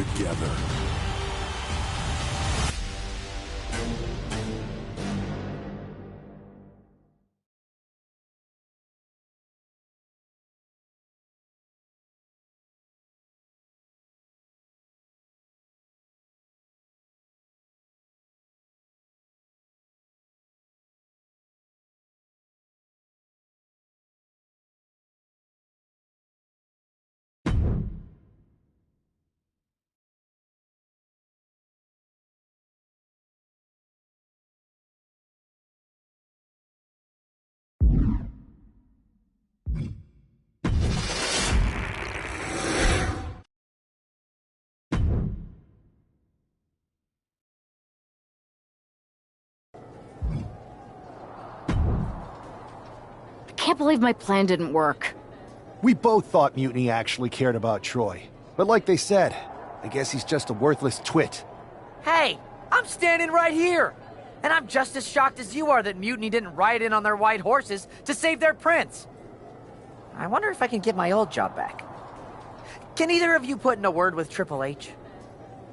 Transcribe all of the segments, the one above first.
together. I can't believe my plan didn't work. We both thought Mutiny actually cared about Troy. But like they said, I guess he's just a worthless twit. Hey, I'm standing right here. And I'm just as shocked as you are that Mutiny didn't ride in on their white horses to save their prince. I wonder if I can get my old job back. Can either of you put in a word with Triple H?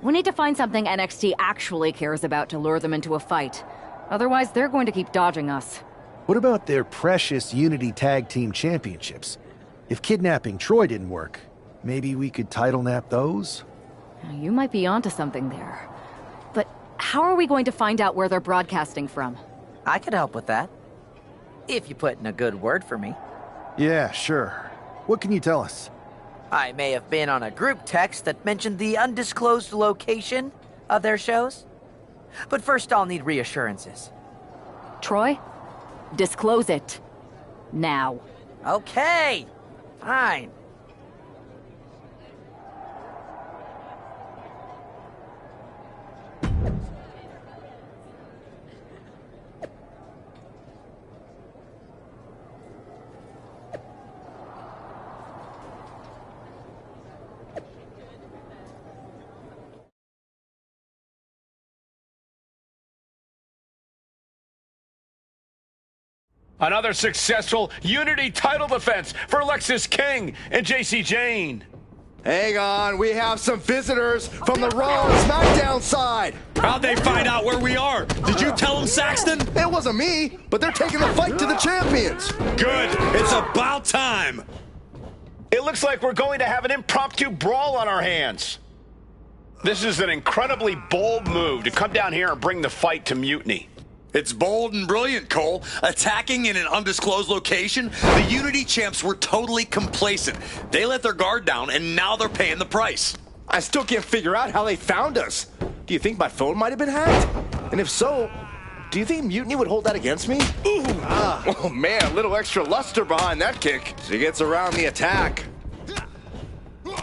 We need to find something NXT actually cares about to lure them into a fight. Otherwise, they're going to keep dodging us. What about their precious Unity Tag Team Championships? If kidnapping Troy didn't work, maybe we could title nap those? You might be onto something there. But how are we going to find out where they're broadcasting from? I could help with that. If you put in a good word for me. Yeah, sure. What can you tell us? I may have been on a group text that mentioned the undisclosed location of their shows. But first I'll need reassurances. Troy? Disclose it. Now. Okay, fine. Another successful Unity title defense for Lexis King and JC Jane. Hang on, we have some visitors from the Raw SmackDown side. How'd they find out where we are? Did you tell them, Saxton? It wasn't me, but they're taking the fight to the champions. Good. It's about time. It looks like we're going to have an impromptu brawl on our hands. This is an incredibly bold move to come down here and bring the fight to Mutiny. It's bold and brilliant, Cole. Attacking in an undisclosed location, the Unity champs were totally complacent. They let their guard down, and now they're paying the price. I still can't figure out how they found us. Do you think my phone might have been hacked? And if so, do you think Mutiny would hold that against me? Ooh. Oh man, a little extra luster behind that kick. She gets around the attack.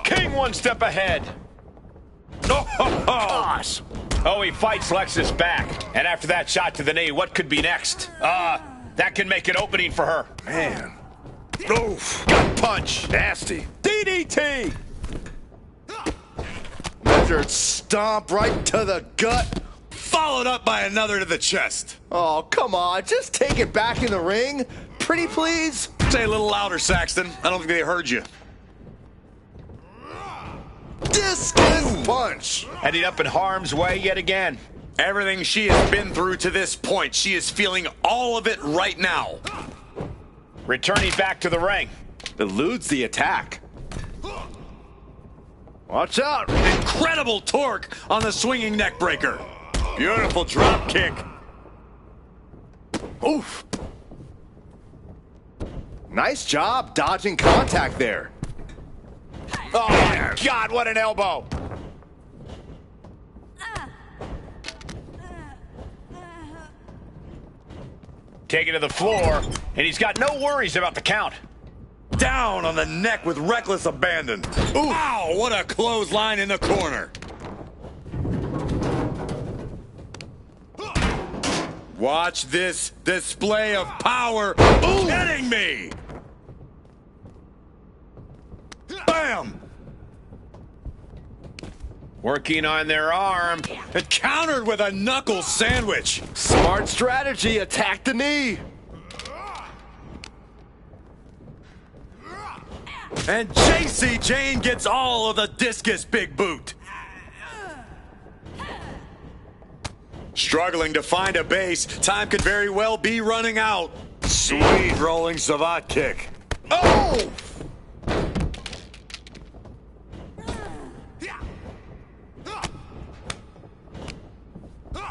King one step ahead. Gosh. Oh, he fights Lexis back. And after that shot to the knee, what could be next? That can make an opening for her. Man. Oof. Gut punch. Nasty. DDT. Measured stomp right to the gut. Followed up by another to the chest. Oh, come on. Just take it back in the ring. Pretty please. Say a little louder, Saxton. I don't think they heard you. Discus punch. Ending up in harm's way yet again. Everything she has been through to this point, she is feeling all of it right now. Returning back to the ring. Eludes the attack. Watch out. Incredible torque on the swinging neck breaker. Beautiful drop kick. Oof. Nice job dodging contact there. Oh my God, what an elbow. Taken to the floor, and he's got no worries about the count. Down on the neck with reckless abandon. Ooh. Wow, what a clothesline in the corner. Watch this display of power. Ooh. Kidding me. Bam. Working on their arm. And countered with a knuckle sandwich. Smart strategy. Attack the knee. And JC Jane gets all of the discus big boot. Struggling to find a base. Time could very well be running out. Sweet rolling savate kick. Oh!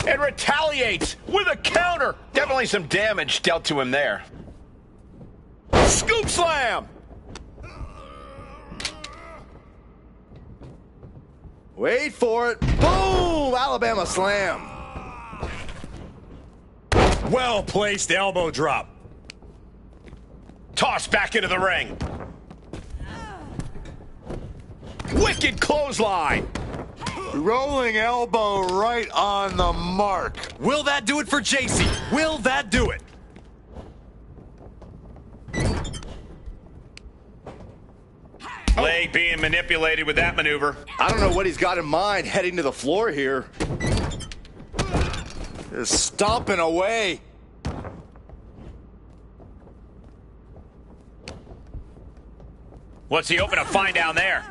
And retaliates with a counter. Definitely some damage dealt to him there. Scoop slam! Wait for it. Boom! Alabama slam. Well-placed elbow drop. Toss back into the ring. Wicked clothesline. Rolling elbow right on the mark. Will that do it for JC? Will that do it? Leg being manipulated with that maneuver. I don't know what he's got in mind heading to the floor here. Just stomping away. What's he hoping to find down there?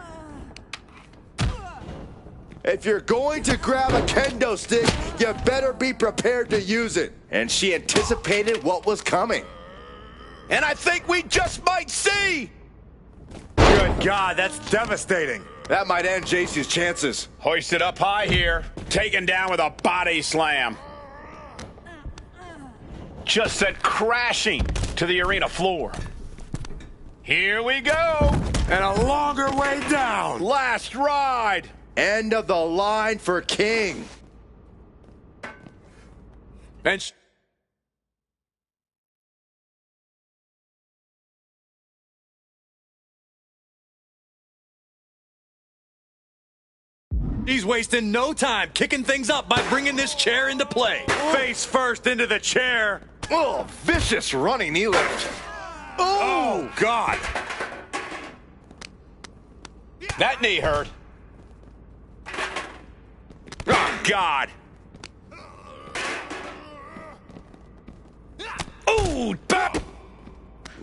If you're going to grab a kendo stick, you better be prepared to use it. And she anticipated what was coming. And I think we just might see. Good God, that's devastating. That might end JC's chances. Hoisted up high here. Taken down with a body slam. Just sent crashing to the arena floor. Here we go. And a longer way down. Last ride. End of the line for King. And he's wasting no time kicking things up by bringing this chair into play. Face first into the chair. Oh, vicious running knee lift. Oh, God. That knee hurt. Oh, God. Ooh, bap.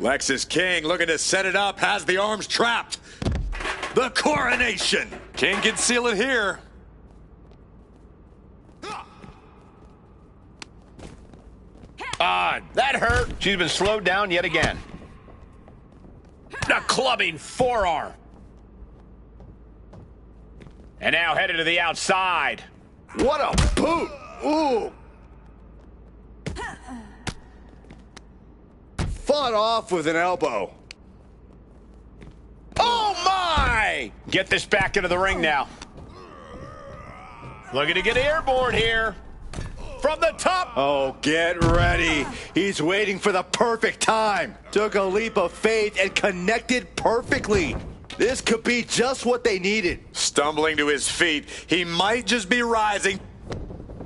Lexis King looking to set it up, has the arms trapped. The coronation. King can seal it here. That hurt. She's been slowed down yet again. A clubbing forearm. And now headed to the outside. What a boot. Ooh. Fought off with an elbow. Oh, my! Get this back into the ring now. Looking to get airborne here. From the top. Oh, get ready. He's waiting for the perfect time. Took a leap of faith and connected perfectly. This could be just what they needed. Stumbling to his feet. He might just be rising.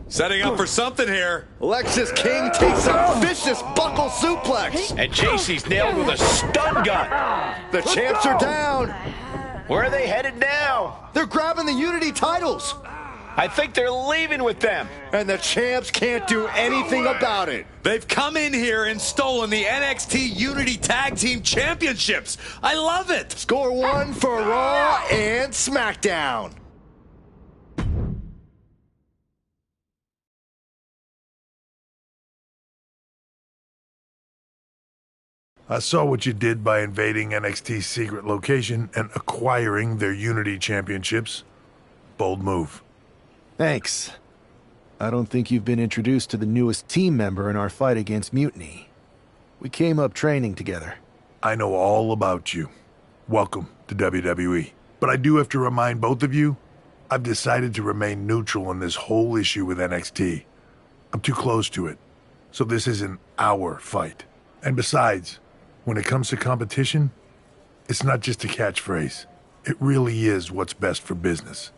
Setting up for something here. Lexis King takes a vicious buckle suplex. And JC's nailed with a stun gun. The champs are down. Where are they headed now? They're grabbing the Unity titles. I think they're leaving with them. And the champs can't do anything about it. They've come in here and stolen the NXT Unity Tag Team Championships. I love it. Score one for Raw and SmackDown. I saw what you did by invading NXT's secret location and acquiring their Unity Championships. Bold move. Thanks. I don't think you've been introduced to the newest team member in our fight against Mutiny. We came up training together. I know all about you. Welcome to WWE. But I do have to remind both of you, I've decided to remain neutral in this whole issue with NXT. I'm too close to it, so this isn't our fight. And besides, when it comes to competition, it's not just a catchphrase. It really is what's best for business.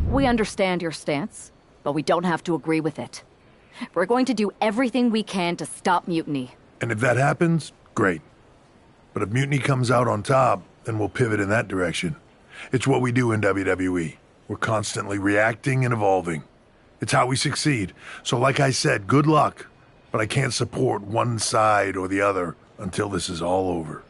We understand your stance, but we don't have to agree with it. We're going to do everything we can to stop Mutiny. And if that happens, great. But if Mutiny comes out on top, then we'll pivot in that direction. It's what we do in WWE. We're constantly reacting and evolving. It's how we succeed. So like I said, good luck. But I can't support one side or the other until this is all over.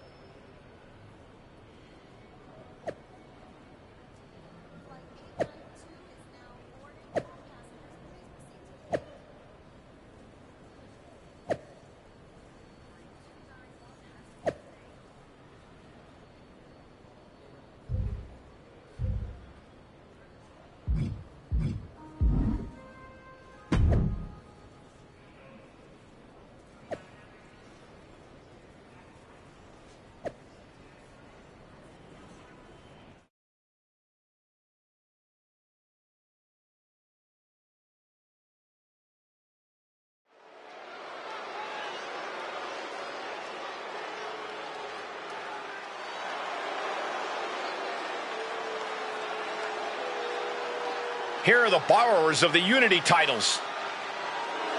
here are the borrowers of the Unity titles.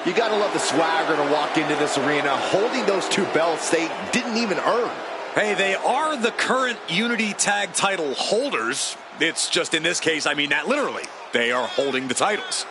You gotta love the swagger to walk into this arena holding those two belts they didn't even earn. Hey, they are the current Unity Tag title holders. It's just in this case, I mean that literally. They are holding the titles.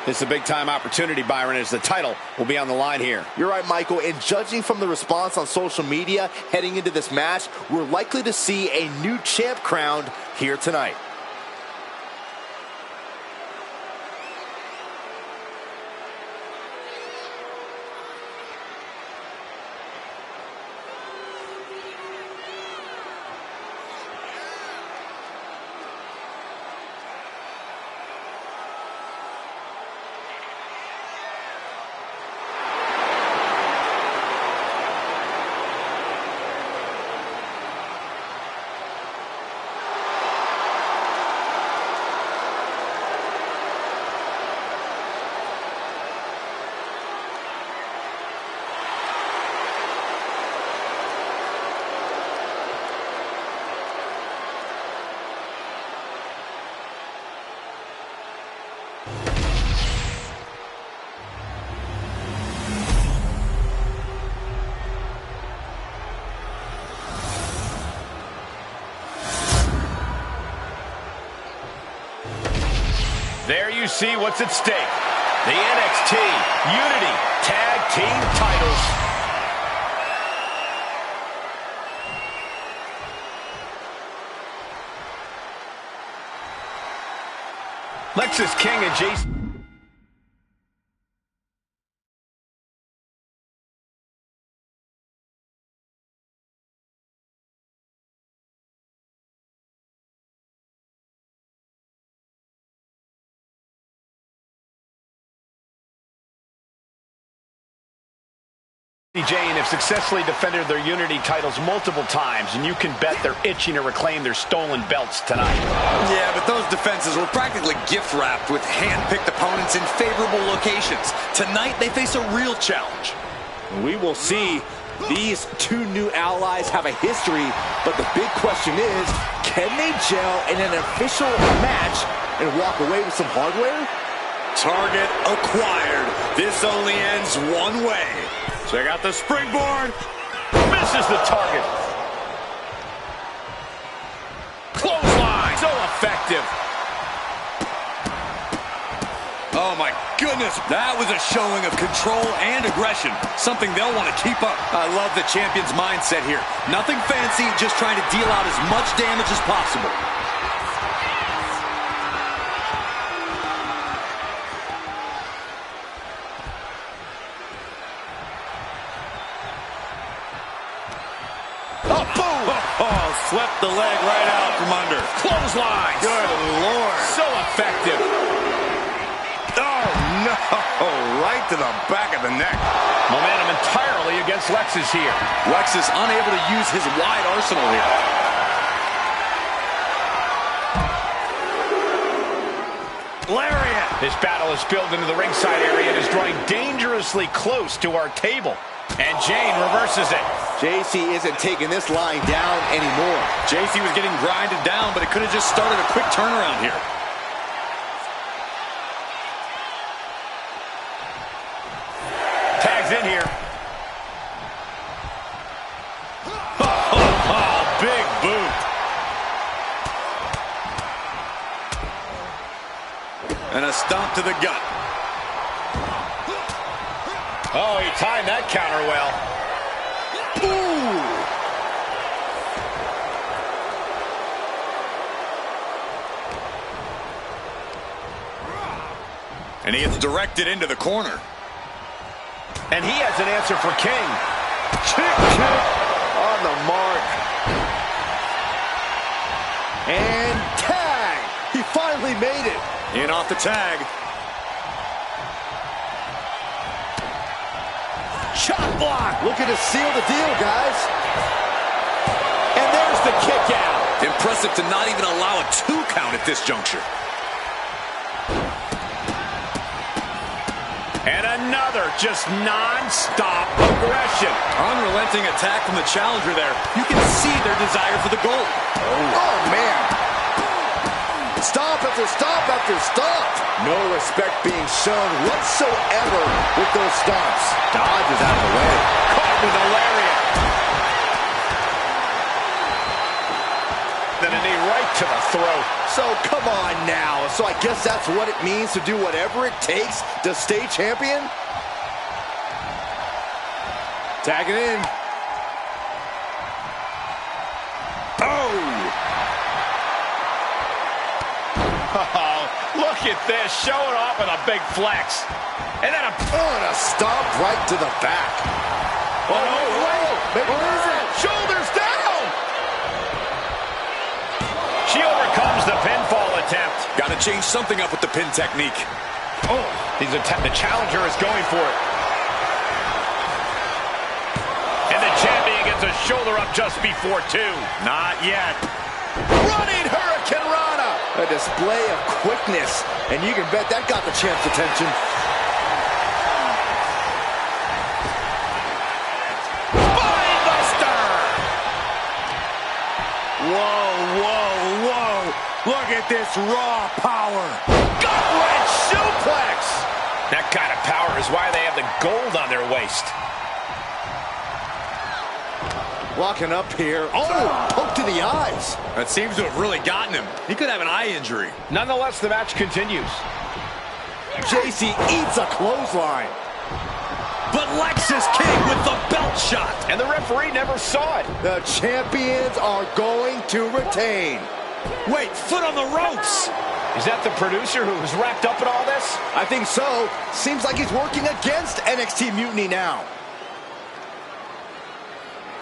This is a big-time opportunity, Byron, as the title will be on the line here. You're right, Michael, and judging from the response on social media heading into this match, we're likely to see a new champ crowned here tonight. There you see what's at stake. The NXT Unity Tag Team titles. Lexis King and Jason. Jane have successfully defended their Unity titles multiple times, and you can bet they're itching to reclaim their stolen belts tonight. Yeah, but those defenses were practically gift-wrapped with hand-picked opponents in favorable locations. Tonight, they face a real challenge. We will see. These two new allies have a history, but the big question is, can they gel in an official match and walk away with some hardware? Target acquired. This only ends one way. Check out the springboard. Misses the target. Clothesline. So effective. Oh my goodness. That was a showing of control and aggression. Something they'll want to keep up. I love the champion's mindset here. Nothing fancy, just trying to deal out as much damage as possible. Swept the leg right out from under. Clothesline. Good Lord. So effective. Oh, no. Right to the back of the neck. Momentum entirely against Lexis here. Lexis unable to use his wide arsenal here. Lariat. This battle is spilled into the ringside area and is drawing dangerously close to our table. And Jane reverses it. JC isn't taking this line down anymore. JC was getting grinded down, but it could have just started a quick turnaround here. Tags in here. Oh, big boot. And a stomp to the gut. Oh, he timed that counter well. Ooh. And he gets directed into the corner. And he has an answer for King. Kick on the mark. And tag! He finally made it. In off the tag. Shot block. Looking to seal the deal, guys. And there's the kick out. Impressive to not even allow a 2 count at this juncture. And another just non-stop aggression. Unrelenting attack from the challenger there. You can see their desire for the gold. Oh, man. Stop after stop after stop. No respect being shown whatsoever with those stomps. Dodges out of the way. Caught with a lariat. Then a knee right to the throat. So come on now. So I guess that's what it means to do whatever it takes to stay champion? Tagging in. Oh, look at this, showing off with a big flex. And then a stomp right to the back. Oh, no, wait. What is it? Shoulders down. She overcomes the pinfall attempt. Got to change something up with the pin technique. Oh, the challenger is going for it. And the champion gets a shoulder up just before 2. Not yet. Running Hurricane Rana. A display of quickness. And you can bet that got the champ's attention. Spinebuster! Whoa, whoa, whoa. Look at this raw power. Gut-wrench suplex. That kind of power is why they have the gold on their waist. Walking up here. Oh, poke to the eyes. That seems to have really gotten him. He could have an eye injury. Nonetheless, the match continues. JC eats a clothesline. But Lexis King with the belt shot. And the referee never saw it. The champions are going to retain. Wait, foot on the ropes. Is that the producer who was wrapped up in all this? I think so. Seems like he's working against NXT Mutiny now.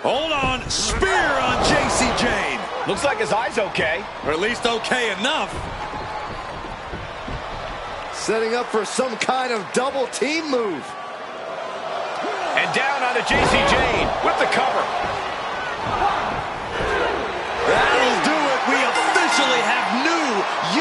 Hold on. Spear on JC Jane. Looks like his eye's okay. Or at least okay enough. Setting up for some kind of double team move. And down onto JC Jane with the cover. That'll do it. We officially have new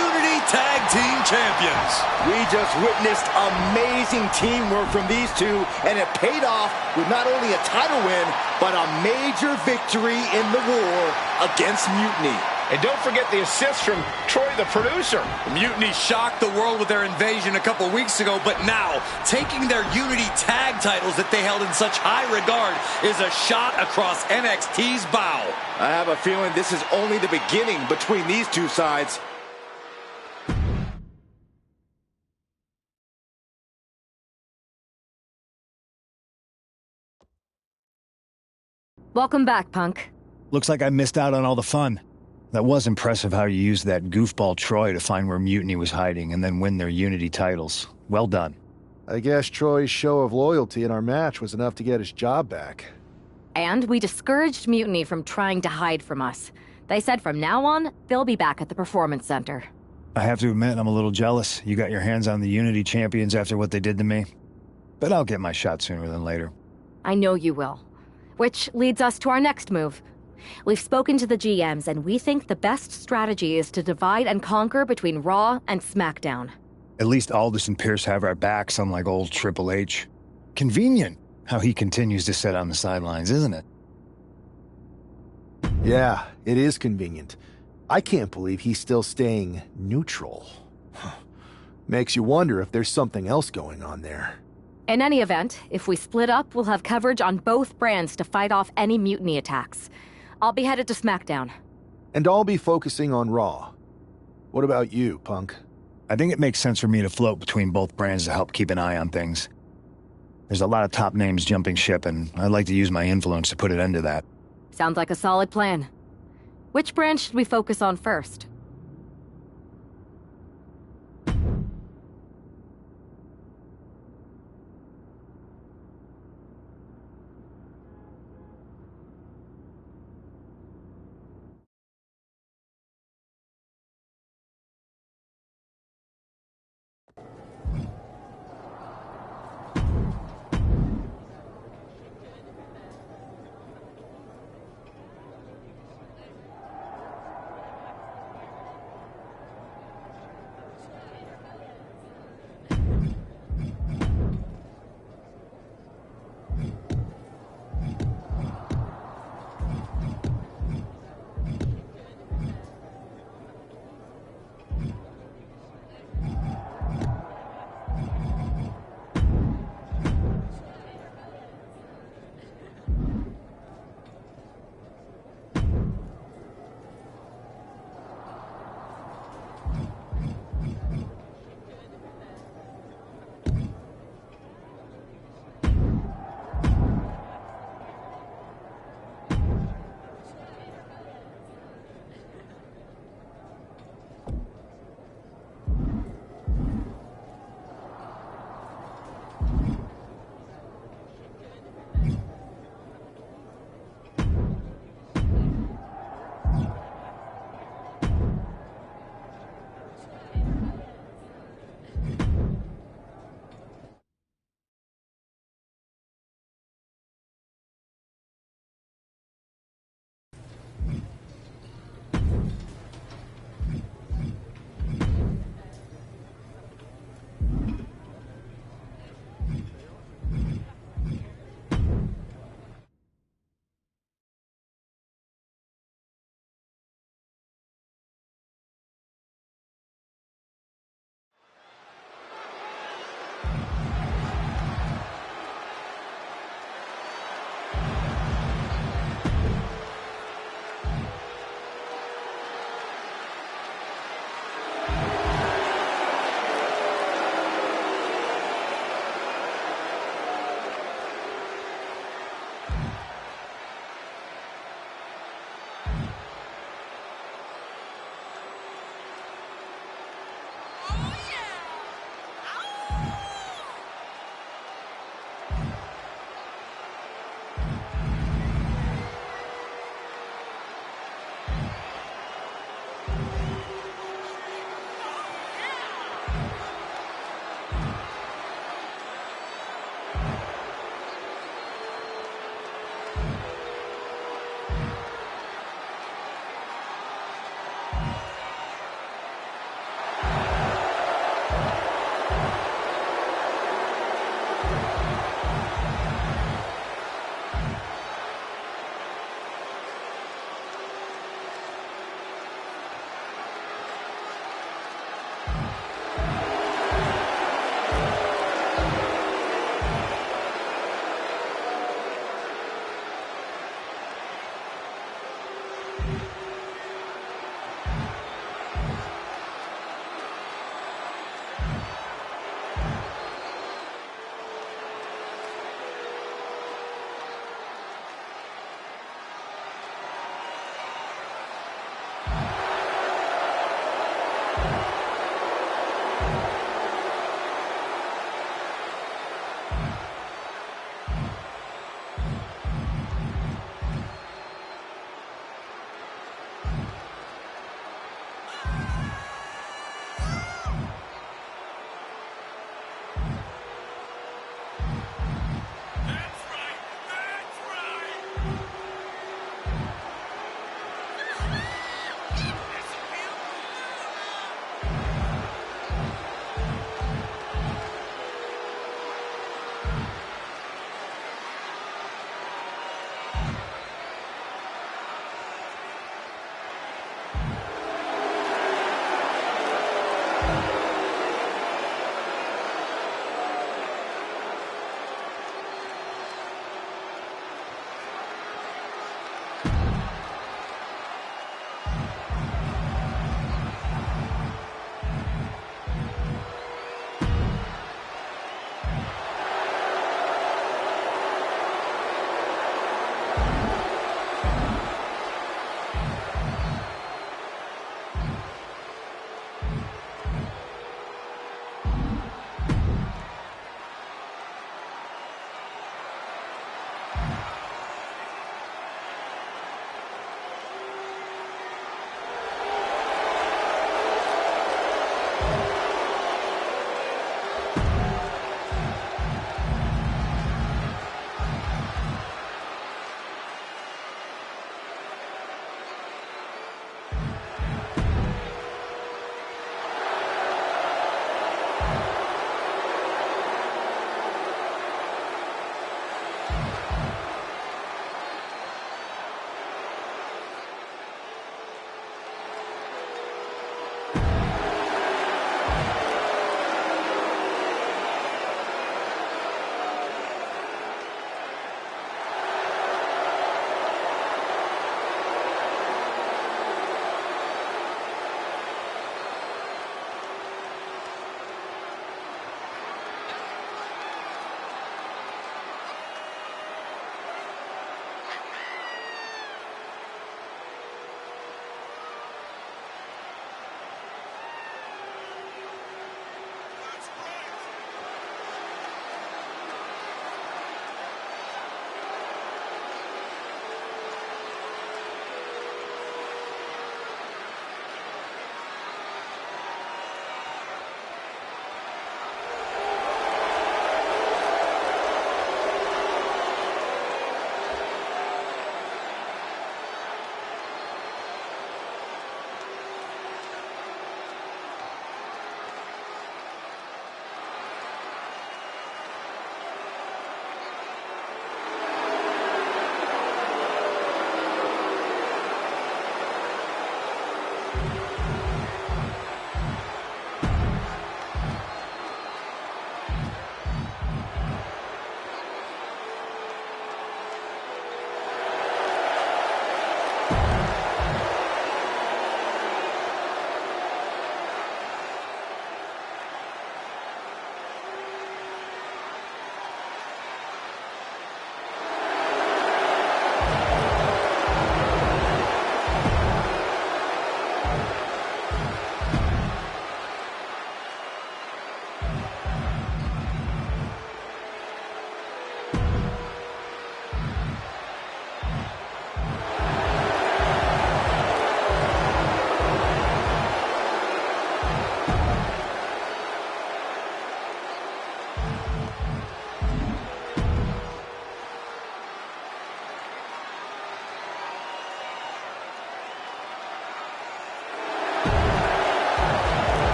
Unity Tag Team Champions. We just witnessed amazing teamwork from these two, and it paid off with not only a title win, but a major victory in the war against Mutiny. And don't forget the assist from Troy, the producer. Mutiny shocked the world with their invasion a couple weeks ago, but now, taking their Unity tag titles that they held in such high regard is a shot across NXT's bow. I have a feeling this is only the beginning between these two sides. Welcome back, Punk. Looks like I missed out on all the fun. That was impressive how you used that goofball Troy to find where Mutiny was hiding and then win their Unity titles. Well done. I guess Troy's show of loyalty in our match was enough to get his job back. And we discouraged Mutiny from trying to hide from us. They said from now on, they'll be back at the Performance Center. I have to admit, I'm a little jealous. You got your hands on the Unity champions after what they did to me. But I'll get my shot sooner than later. I know you will. Which leads us to our next move. We've spoken to the GMs, and we think the best strategy is to divide and conquer between Raw and SmackDown. At least Aldous and Pierce have our backs, unlike old Triple H. Convenient how he continues to sit on the sidelines, isn't it? Yeah, it is convenient. I can't believe he's still staying neutral. Makes you wonder if there's something else going on there. In any event, if we split up, we'll have coverage on both brands to fight off any Mutiny attacks. I'll be headed to SmackDown. And I'll be focusing on Raw. What about you, Punk? I think it makes sense for me to float between both brands to help keep an eye on things. There's a lot of top names jumping ship, and I'd like to use my influence to put an end to that. Sounds like a solid plan. Which brand should we focus on first?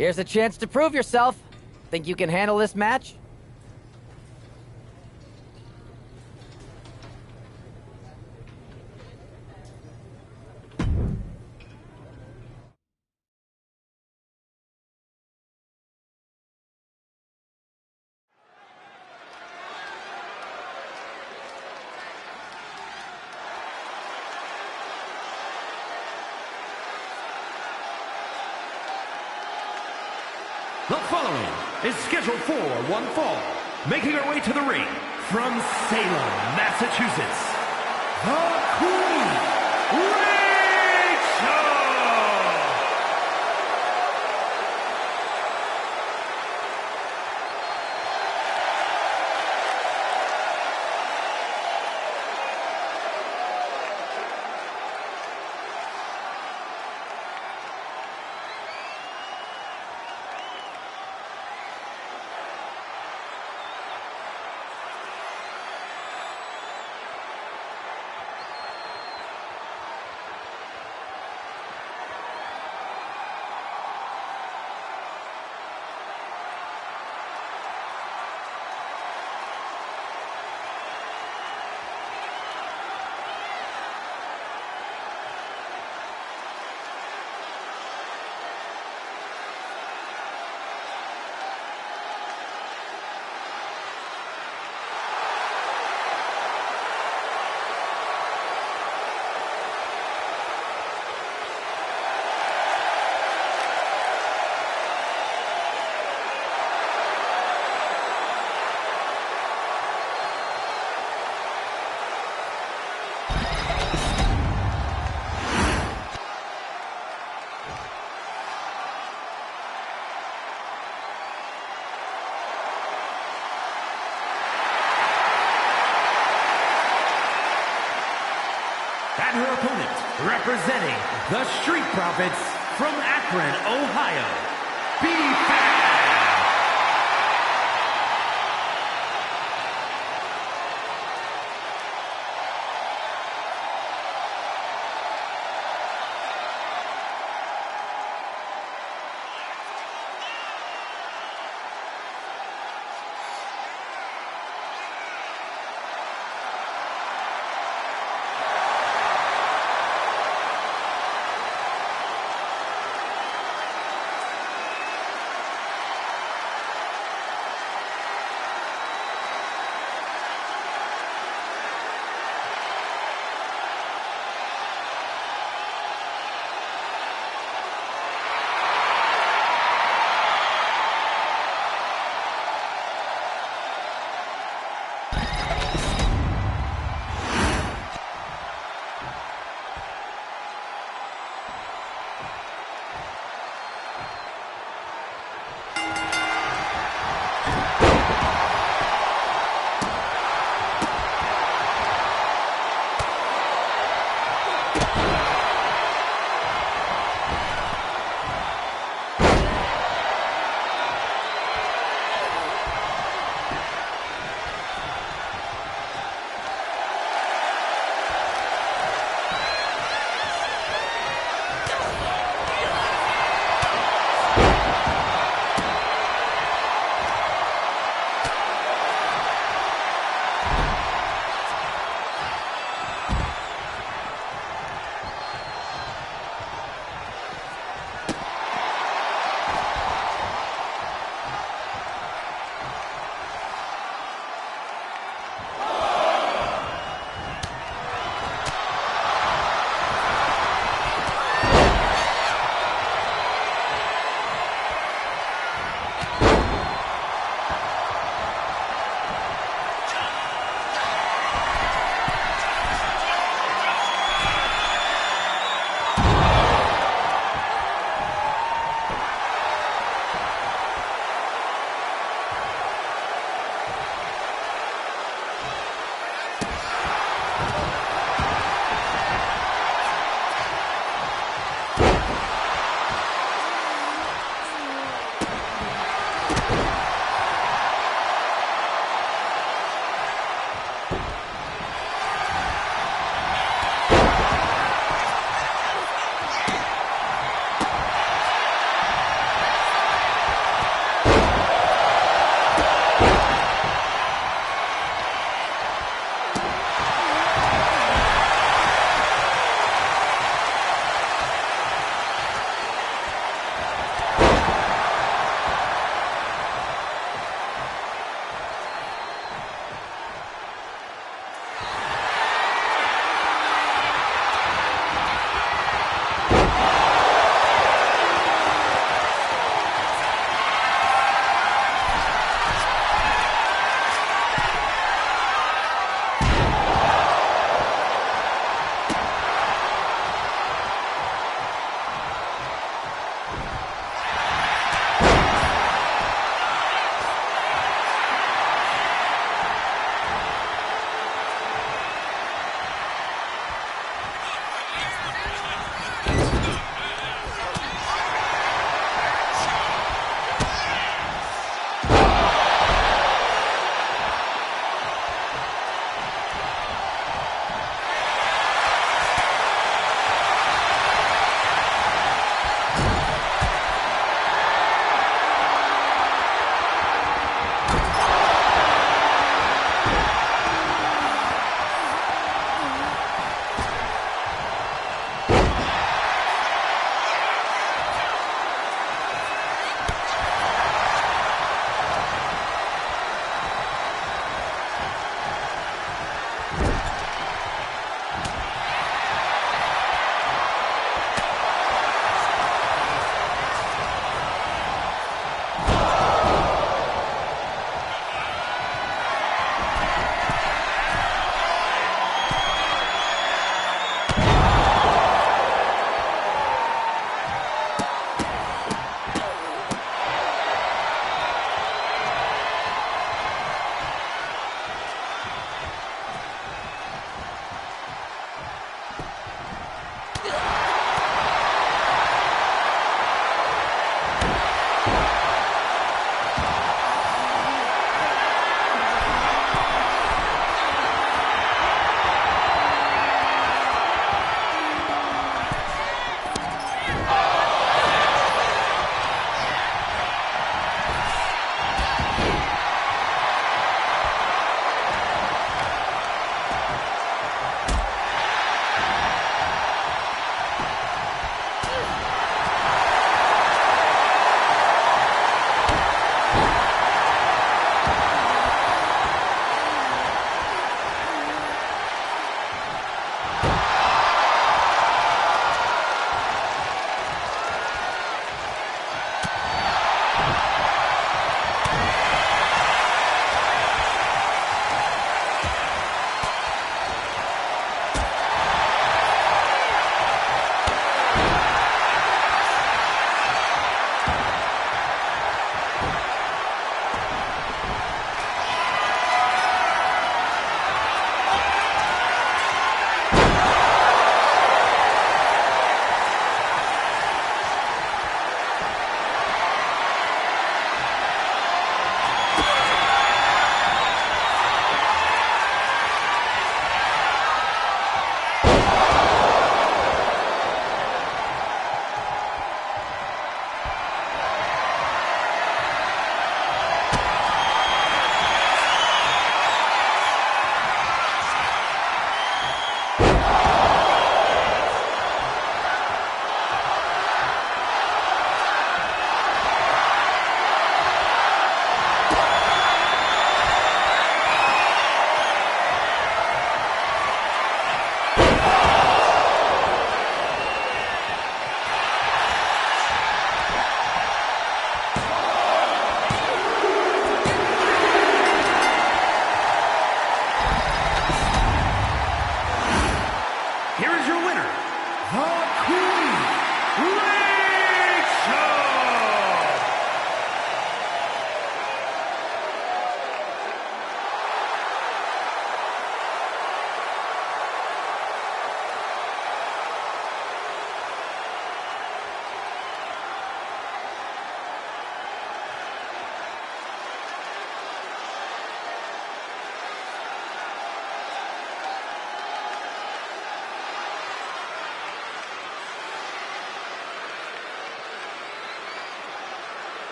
Here's a chance to prove yourself. Think you can handle this match? The following is scheduled for one fall, making her way to the ring from Salem, Massachusetts, the Queen, Rachel! And her opponent, representing the Street Profits from Akron, Ohio, B-Fab.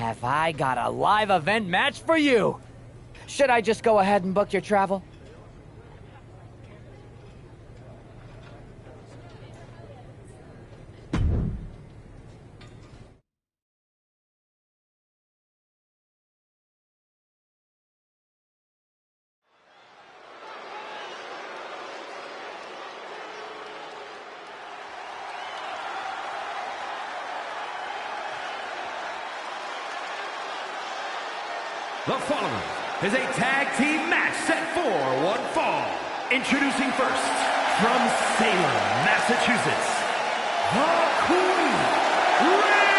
have I got a live event match for you. Should I just go ahead and book your travel? The following is a tag team match set for one fall. Introducing first, from Salem, Massachusetts, the Queen, Rachel!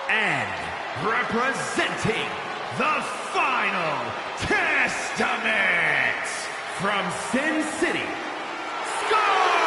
And representing the Final Testament from Sin City, Scarlett!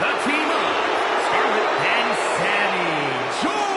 the team of Scarlett and Sammy George.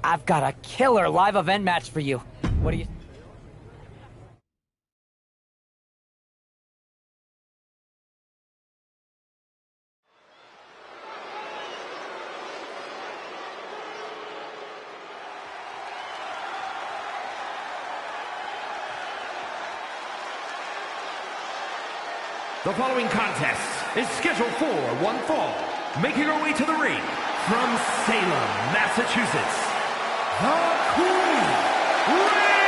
I've got a killer live event match for you. What do you... The following contest is scheduled for one fall. Making her way to the ring from Salem, Massachusetts, the Queen, Rachel!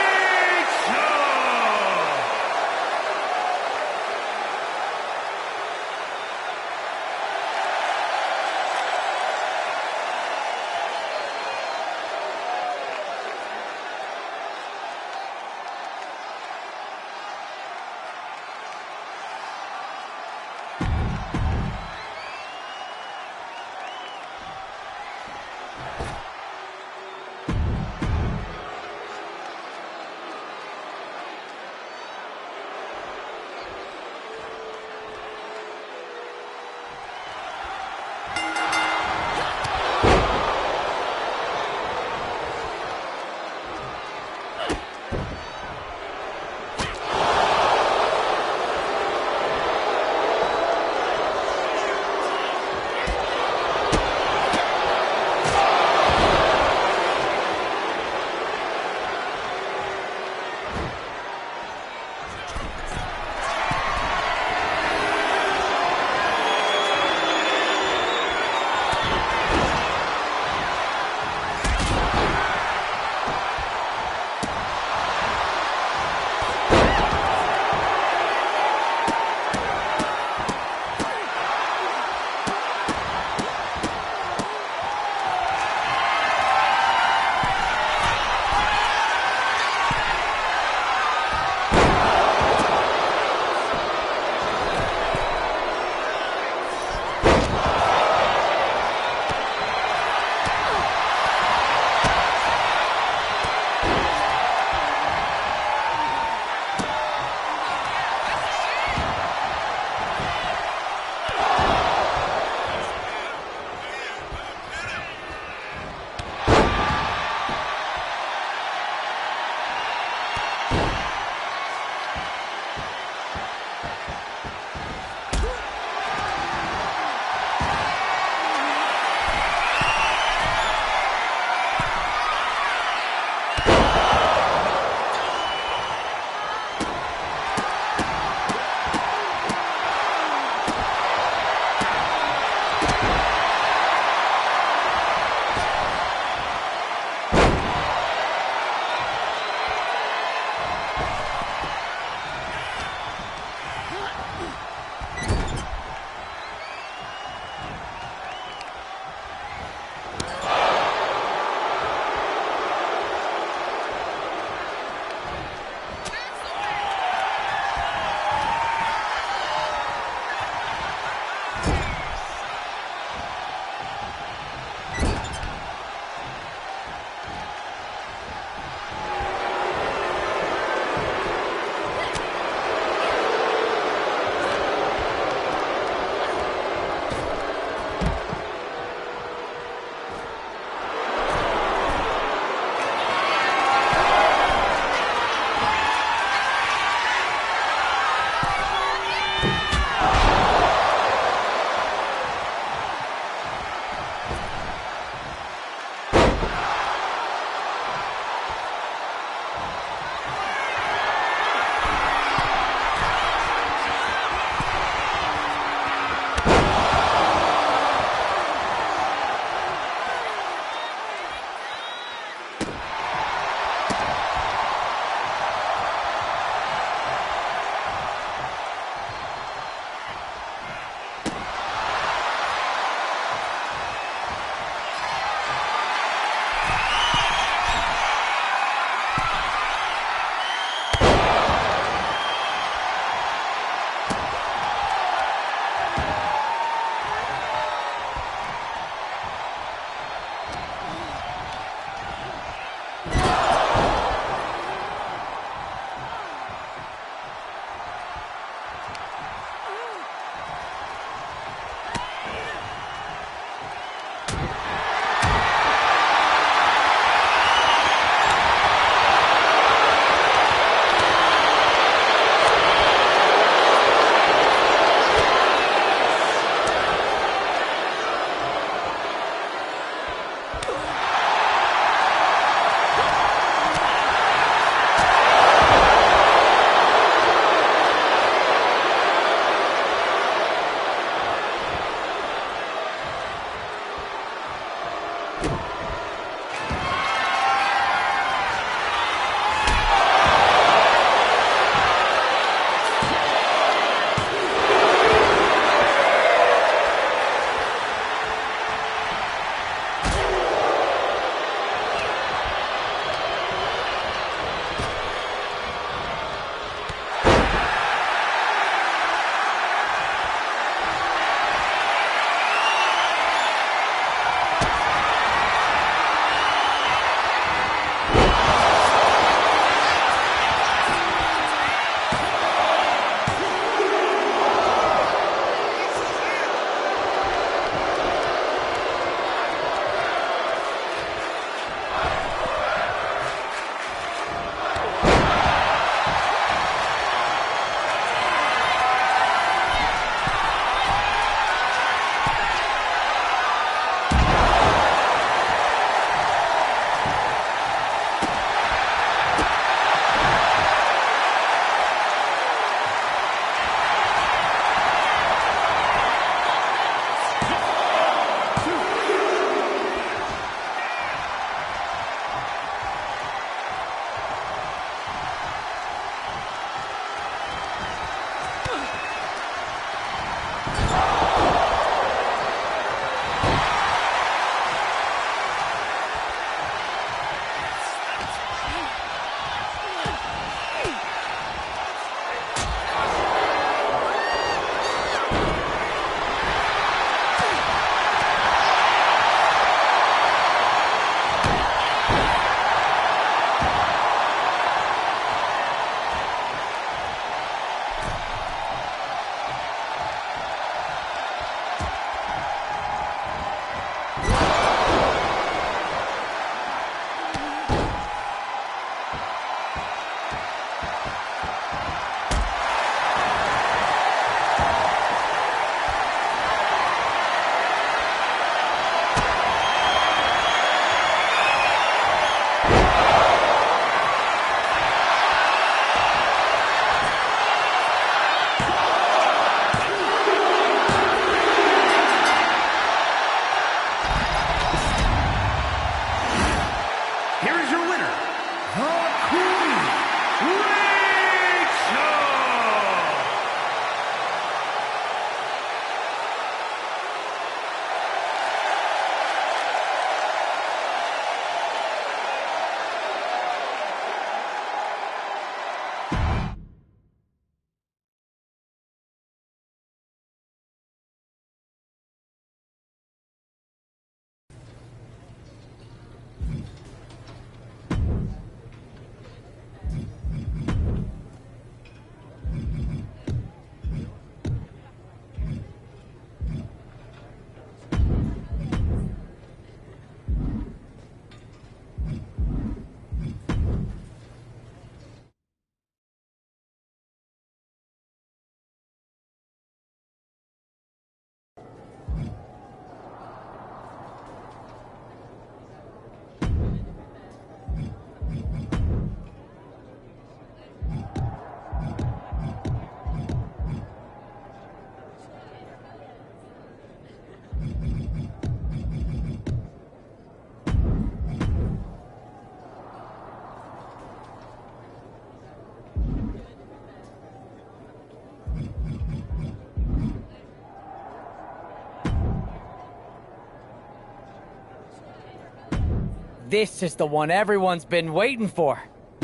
This is the one everyone's been waiting for.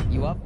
You up?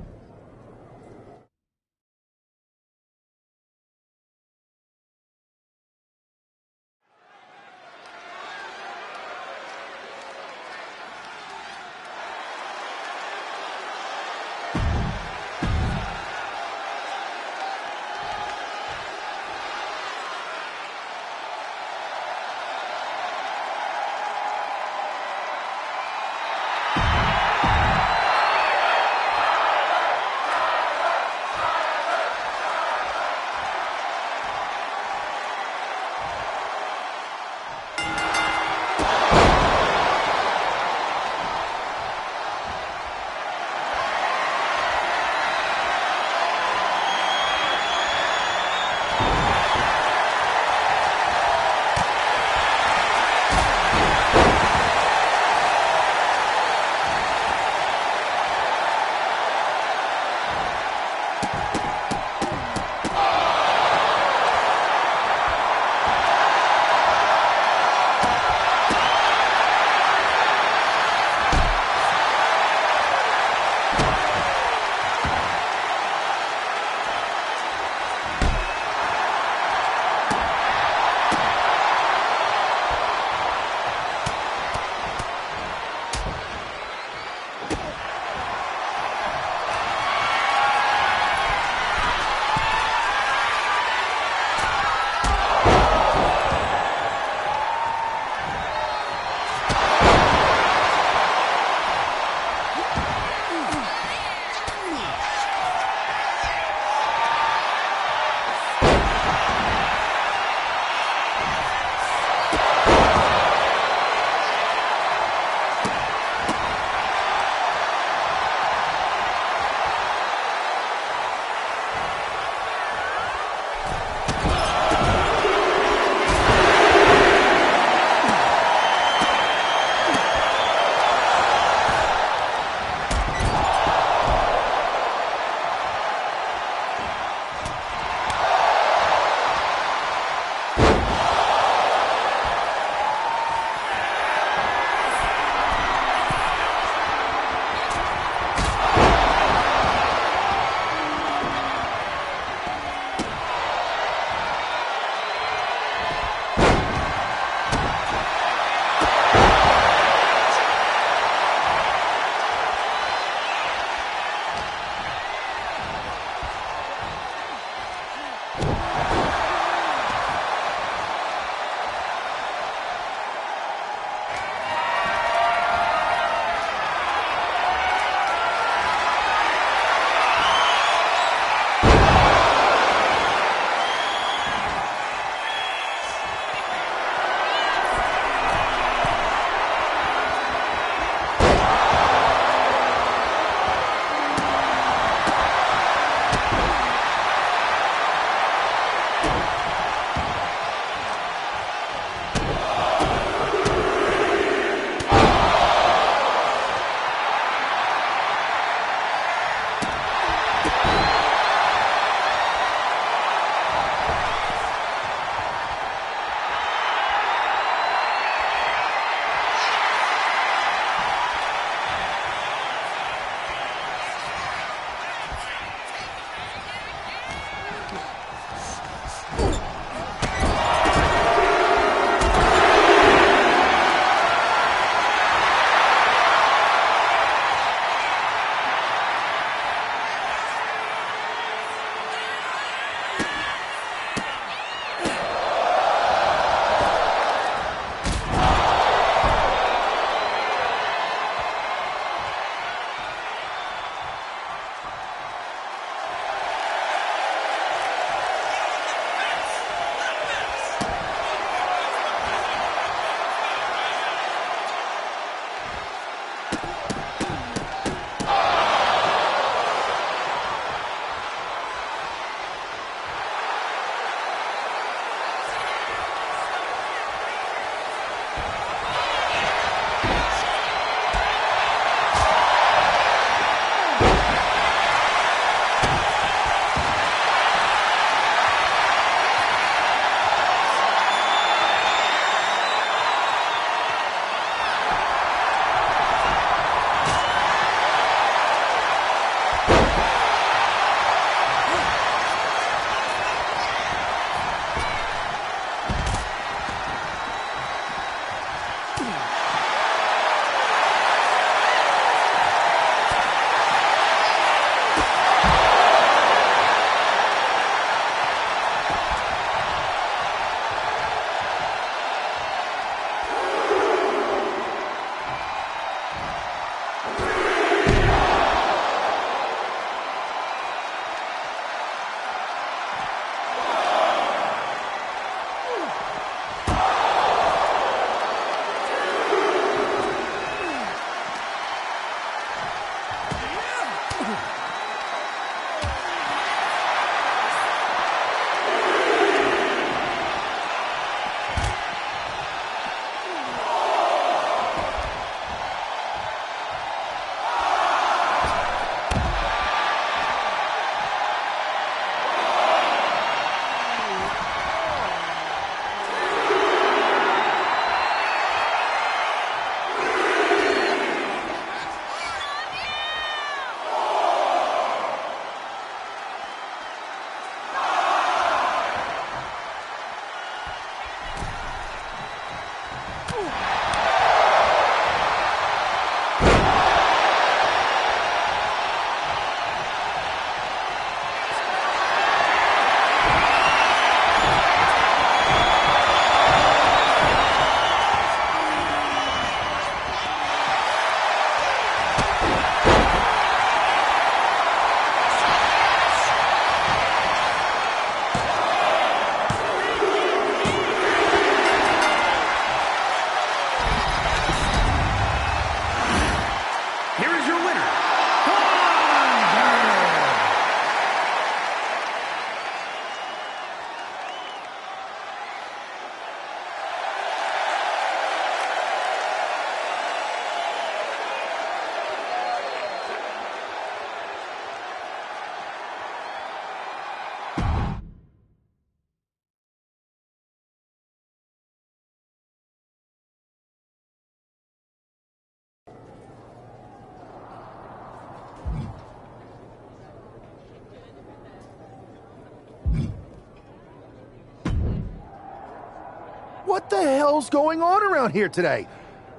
What the hell's going on around here today?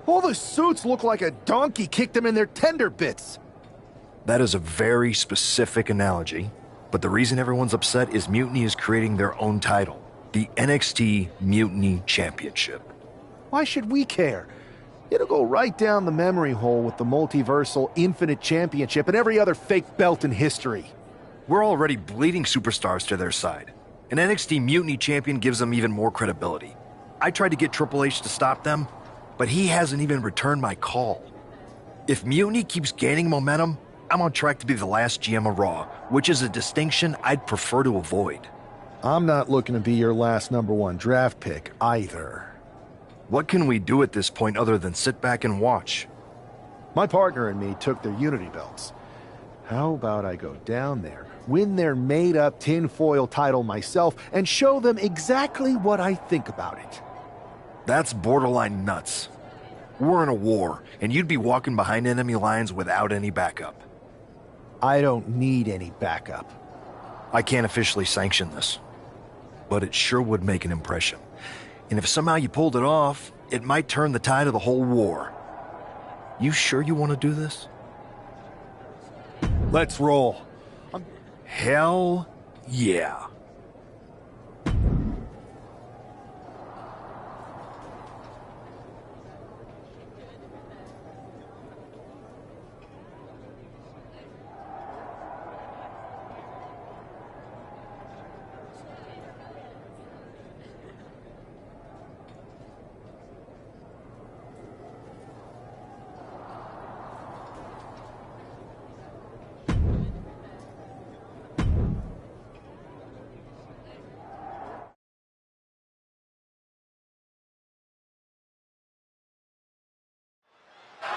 All the suits look like a donkey kicked them in their tender bits. That is a very specific analogy, but the reason everyone's upset is Mutiny is creating their own title, the NXT Mutiny Championship. Why should we care? It'll go right down the memory hole with the Multiversal Infinite Championship and every other fake belt in history. We're already bleeding superstars to their side. An NXT Mutiny champion gives them even more credibility. I tried to get Triple H to stop them, but he hasn't even returned my call. If Mutiny keeps gaining momentum, I'm on track to be the last GM of Raw, which is a distinction I'd prefer to avoid. I'm not looking to be your last #1 draft pick either. What can we do at this point other than sit back and watch? My partner and me took their Unity belts. How about I go down there, win their made-up tinfoil title myself, and show them exactly what I think about it? That's borderline nuts. We're in a war, and you'd be walking behind enemy lines without any backup. I don't need any backup. I can't officially sanction this, but it sure would make an impression. And if somehow you pulled it off, it might turn the tide of the whole war. You sure you want to do this? Let's roll. Hell yeah.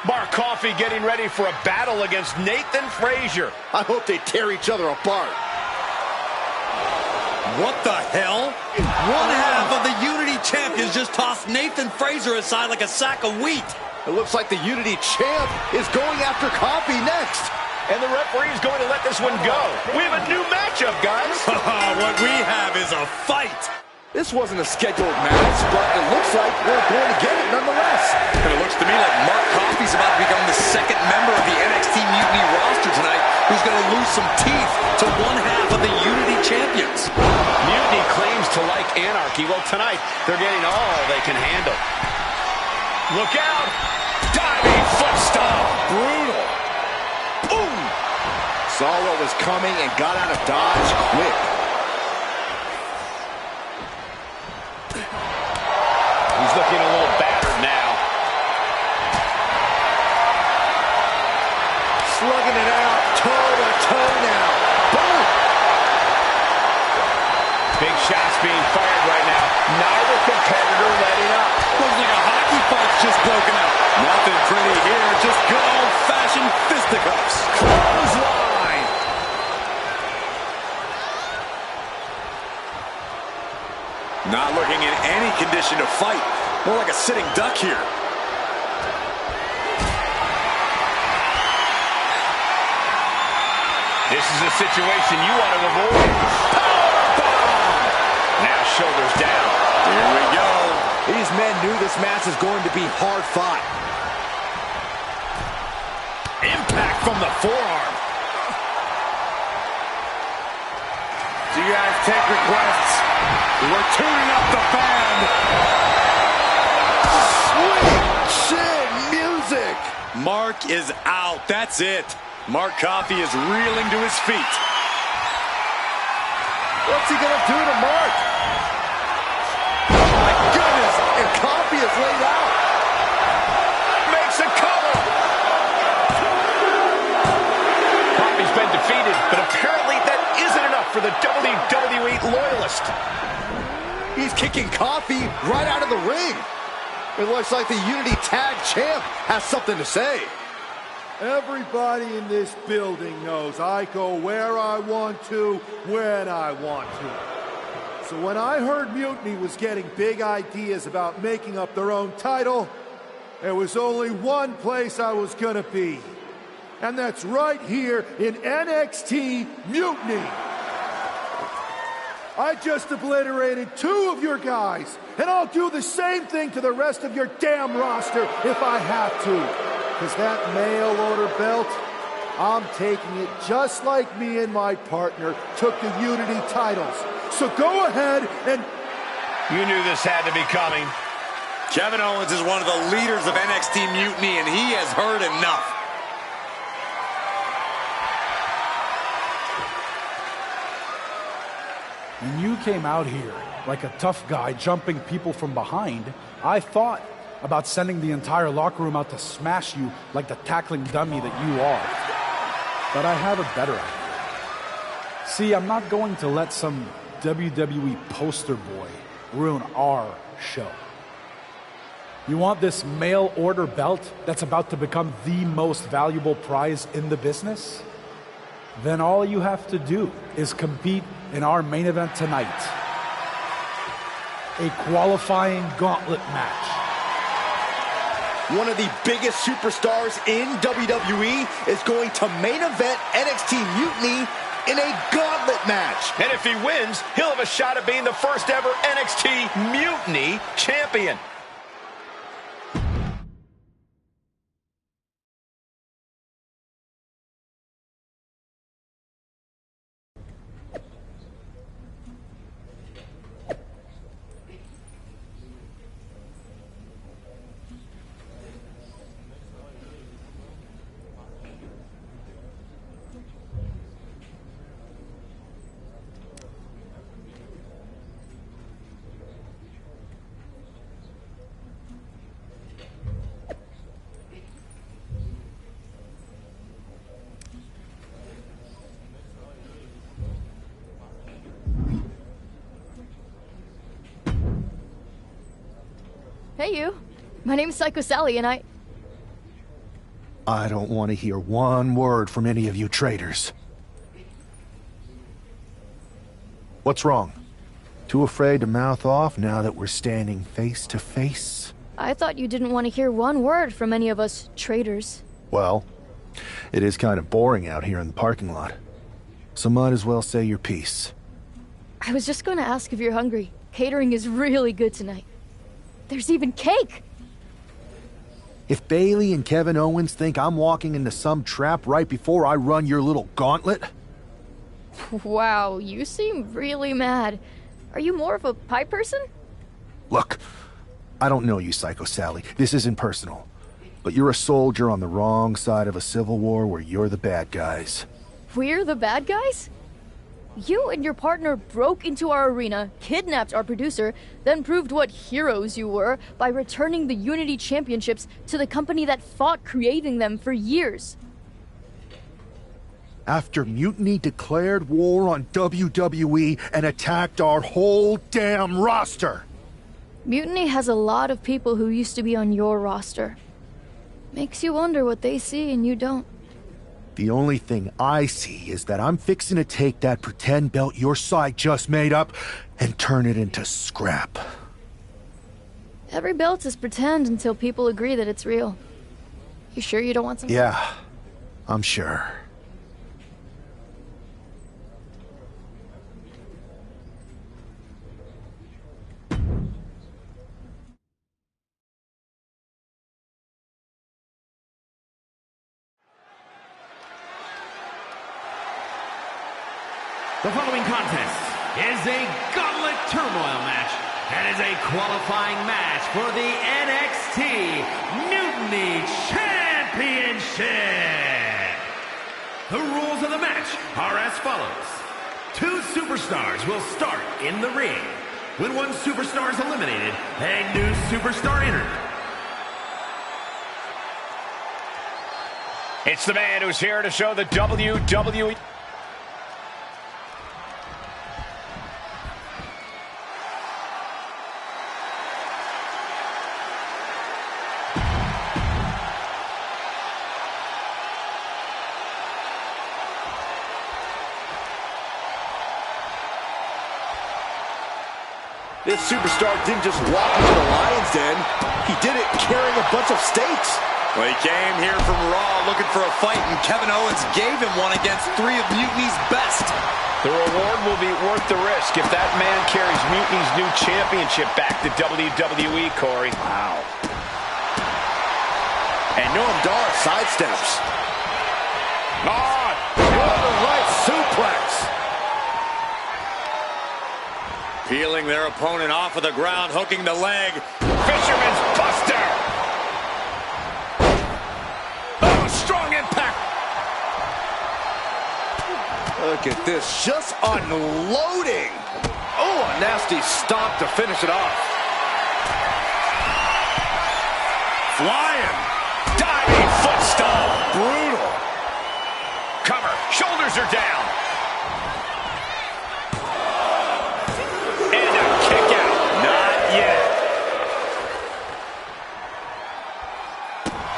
Mark Coffey getting ready for a battle against Nathan Frazier. I hope they tear each other apart. What the hell? One half of the Unity champions just tossed Nathan Frazier aside like a sack of wheat. It looks like the Unity champ is going after Coffey next. And the referee is going to let this one go. We have a new matchup, guys. What we have is a fight. This wasn't a scheduled match, but it looks like we're going to get it nonetheless. And it looks to me like Mark Coffey's about to become the second member of the NXT Mutiny roster tonight who's going to lose some teeth to one half of the Unity champions. Mutiny claims to like anarchy. Well, tonight, they're getting all they can handle. Look out! Diving foot stomp! Brutal. Boom! Saw what was coming and got out of dodge quick. He's looking a little battered now. Slugging it out, toe-to-toe now. Boom! Big shots being fired right now. Neither competitor letting up. Looks like a hockey fight's just broken out. Nothing pretty here, just good old-fashioned fisticuffs. Clothesline! Not looking in any condition to fight. More like a sitting duck here. This is a situation you want to avoid. Powerbomb! Now shoulders down. Here we go. These men knew this match was going to be hard fought. Impact from the forearm. Do you guys take requests? We're tuning up the band. Sweet chin music. Mark is out. That's it. Mark Coffey is reeling to his feet. What's he going to do to Mark? Oh, my goodness. And Coffey is laid out. Makes a cover. Coffey's been defeated, but apparently that isn't enough for the WWE loyalist. He's kicking Coffey right out of the ring. It looks like the Unity Tag Champ has something to say. Everybody in this building knows I go where I want to, when I want to. So when I heard Mutiny was getting big ideas about making up their own title, there was only one place I was gonna be. And that's right here in NXT Mutiny. I just obliterated 2 of your guys, and I'll do the same thing to the rest of your damn roster if I have to. Because that mail order belt, I'm taking it just like me and my partner took the Unity titles. So go ahead and... You knew this had to be coming. Kevin Owens is one of the leaders of NXT Mutiny, and he has heard enough. When you came out here like a tough guy jumping people from behind, I thought about sending the entire locker room out to smash you like the tackling dummy that you are. But I have a better idea. See, I'm not going to let some WWE poster boy ruin our show. You want this mail order belt that's about to become the most valuable prize in the business? Then all you have to do is compete in our main event tonight. A qualifying gauntlet match. One of the biggest superstars in WWE is going to main event NXT Mutiny in a gauntlet match. And if he wins, he'll have a shot at being the first ever NXT Mutiny champion. Hey, you. My name's Psycho Sally, and I don't want to hear one word from any of you traitors. What's wrong? Too afraid to mouth off now that we're standing face to face? I thought you didn't want to hear one word from any of us traitors. Well, it is kind of boring out here in the parking lot. So might as well say your piece. I was just going to ask if you're hungry. Catering is really good tonight. There's even cake! If Bayley and Kevin Owens think I'm walking into some trap right before I run your little gauntlet... Wow, you seem really mad. Are you more of a pie person? Look, I don't know you, Psycho Sally. This isn't personal. But you're a soldier on the wrong side of a civil war where you're the bad guys. We're the bad guys? You and your partner broke into our arena, kidnapped our producer, then proved what heroes you were by returning the Unity Championships to the company that fought creating them for years. After Mutiny declared war on WWE and attacked our whole damn roster! Mutiny has a lot of people who used to be on your roster. Makes you wonder what they see and you don't. The only thing I see is that I'm fixing to take that pretend belt your side just made up and turn it into scrap. Every belt is pretend until people agree that it's real. You sure you don't want some? Yeah, I'm sure. The following contest is a Gauntlet Turmoil match and is a qualifying match for the NXT Mutiny Championship. The rules of the match are as follows. 2 superstars will start in the ring. When one superstar is eliminated, a new superstar enters. It's the man who's here to show the WWE... This superstar didn't just walk into the Lion's Den. He did it carrying a bunch of stakes. Well, he came here from Raw looking for a fight, and Kevin Owens gave him one against 3 of Mutiny's best. The reward will be worth the risk if that man carries Mutiny's new championship back to WWE, Corey. Wow. And Noam Dar sidesteps. Right suplex. Peeling their opponent off of the ground, hooking the leg. Fisherman's Buster. Oh, strong impact. Look at this, just unloading. Oh, a nasty stomp to finish it off. Flying. Diving foot stomp. Brutal. Cover. Shoulders are down. And a kick out. Not yet.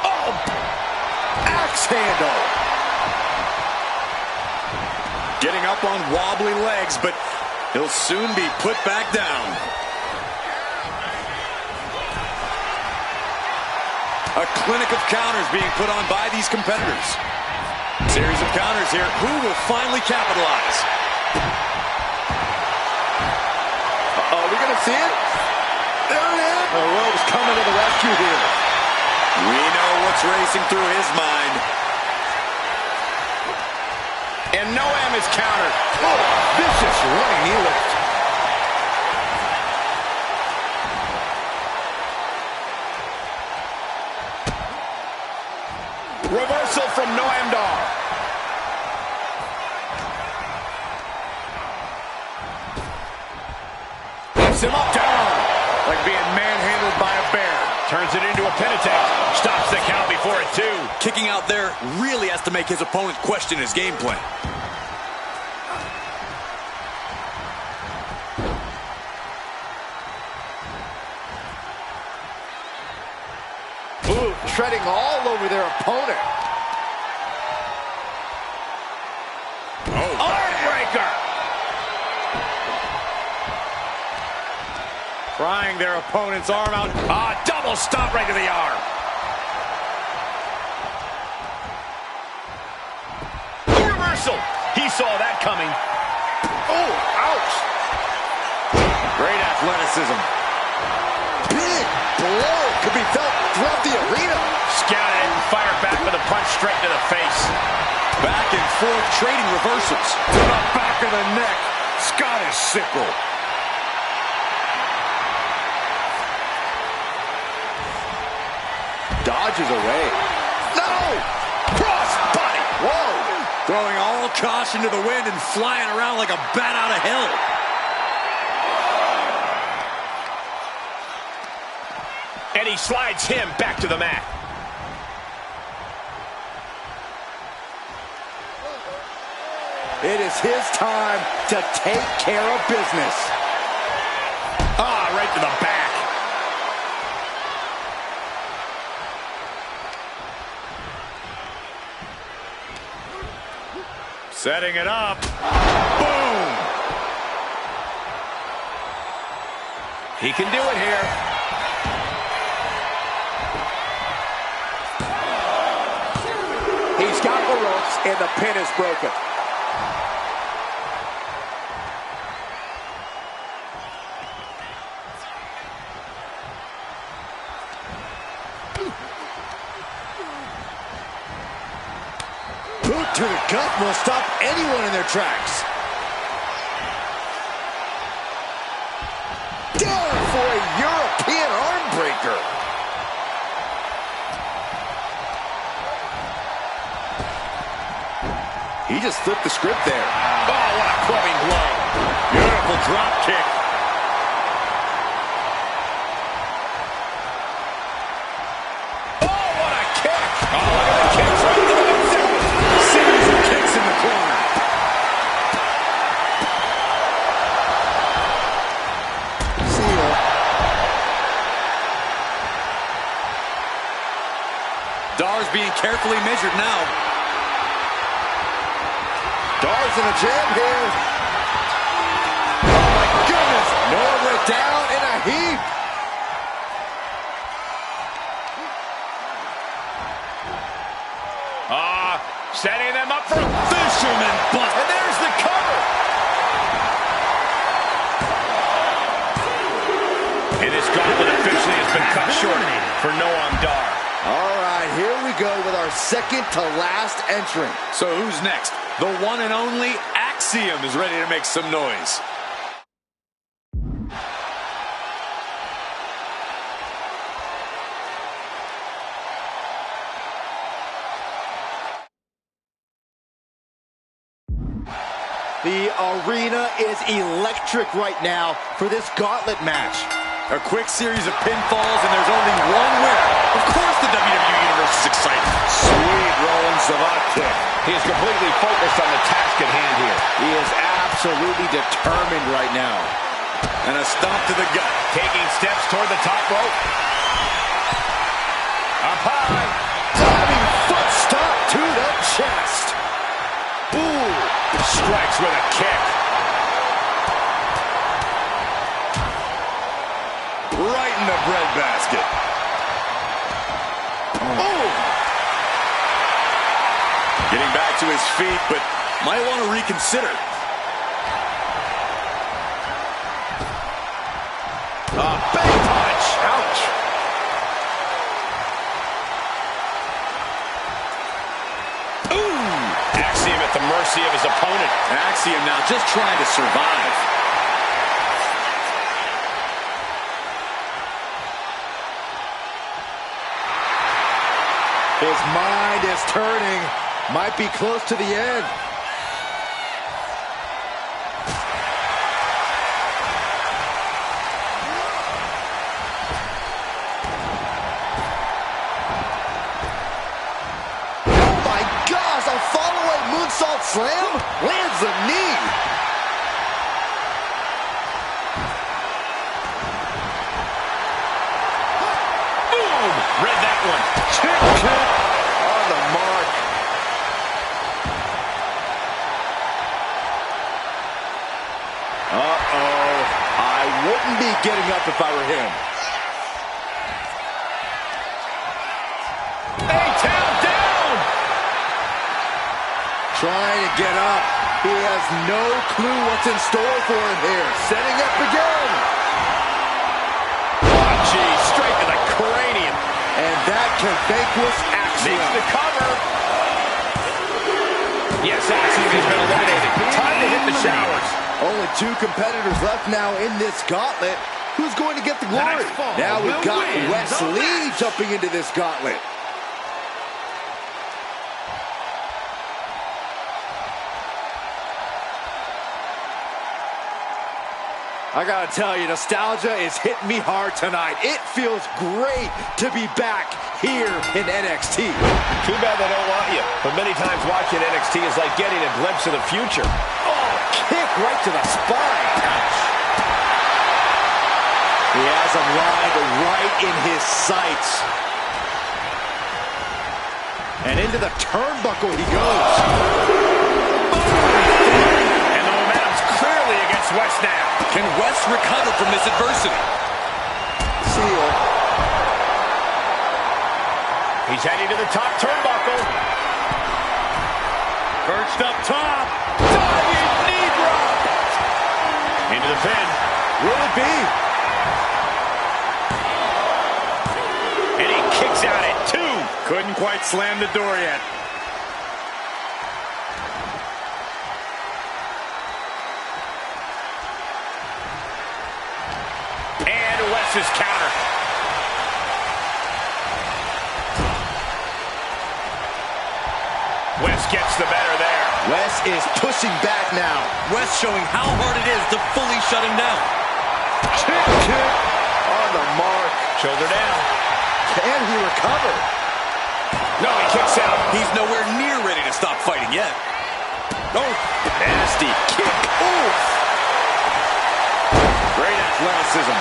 Oh! Axe handle. Getting up on wobbly legs, but he'll soon be put back down. A clinic of counters being put on by these competitors. Series of counters here. Who will finally capitalize? Are we going to see it? There it is. The Rogue's coming to the rescue here. We know what's racing through his mind. And Noam is countered. Oh, vicious running knee lift. Reversal from Noam Dar. Lifts him up, down. Like being manhandled by a bear. Turns it into a pin attempt. Stops the count before it, too. Kicking out there really has to make his opponent question his game plan. Ooh, treading all over their opponent. Oh, Armbreaker. prying their opponent's arm out. Double stomp right to the arm. Reversal. He saw that coming. Oh, ouch. Great athleticism. Big blow could be felt throughout the arena. Scouted it and fired back with a punch straight to the face. Back and forth trading reversals. To the back of the neck. Scottish sickle. Dodges away. No! Cross body. Whoa! Throwing all caution to the wind and flying around like a bat out of hell. And he slides him back to the mat. It is his time to take care of business. Right to the back. Setting it up. Boom! He can do it here. He's got the ropes and the pin is broken. Boot to the gut will stop anyone in their tracks. Down for a European arm breaker. He just flipped the script there. Oh, what a clubbing blow. Beautiful drop kick. Oh, what a kick. Oh, look at the kicks right to the midsection. Series of kicks in the corner. See ya. Dar's being carefully measured now. Dar's in a jam here. Oh my goodness. Noah went down in a heap. This gauntlet officially has been cut short for Noam Dar. All right, here we go with our second to last entrant. So who's next? The one and only Axiom is ready to make some noise. The arena is electric right now for this gauntlet match. A quick series of pinfalls, and there's only one winner. Of course the WWE Universe is excited. Sweet rolling Savate kick. He is completely focused on the task at hand here. He is absolutely determined right now. And a stomp to the gut. Taking steps toward the top rope. Up high. Diving foot stomp to the chest. Ooh. Strikes with a kick. Right in the breadbasket. Oh. Getting back to his feet, but might want to reconsider. Big punch. Ouch. Ooh. Axiom at the mercy of his opponent. Axiom now just trying to survive. His mind is turning. Might be close to the end. Oh my gosh, a follow-away moonsault slam? Lands a knee. Boom. Read that one. Kick on the mark. Uh-oh. I wouldn't be getting up if I were him. A-Town down. Trying to get up. He has no clue what's in store for him here. Setting up again. Oh, gee. Straight to the cranium. And that can vanquish Axiom. Needs the cover. Yes, Axiom has been eliminated. Time to hit the showers. Only two competitors left now in this gauntlet. Who's going to get the glory? Now we've got Wes Lee jumping into this gauntlet. I gotta tell you, nostalgia is hitting me hard tonight. It feels great to be back here in NXT. Too bad they don't want you. But many times watching NXT is like getting a glimpse of the future. Oh, kick right to the spine. Ouch. He has him lined right in his sights. And into the turnbuckle he goes. And the momentum's clearly against Wes now. Can Wes recover from this adversity? Seal. He's heading to the top turnbuckle. Perched up top. Diving knee drop. Into the pin. Will it be? And he kicks out at 2. Couldn't quite slam the door yet. And Wes's counter. Wes gets the better there. Wes is pushing back now. Wes showing how hard it is to fully shut him down. Kick on the mark. Shoulder down. Can he recover? No, he kicks out. He's nowhere near ready to stop fighting yet. Oh, nasty kick. Oof. Great athleticism.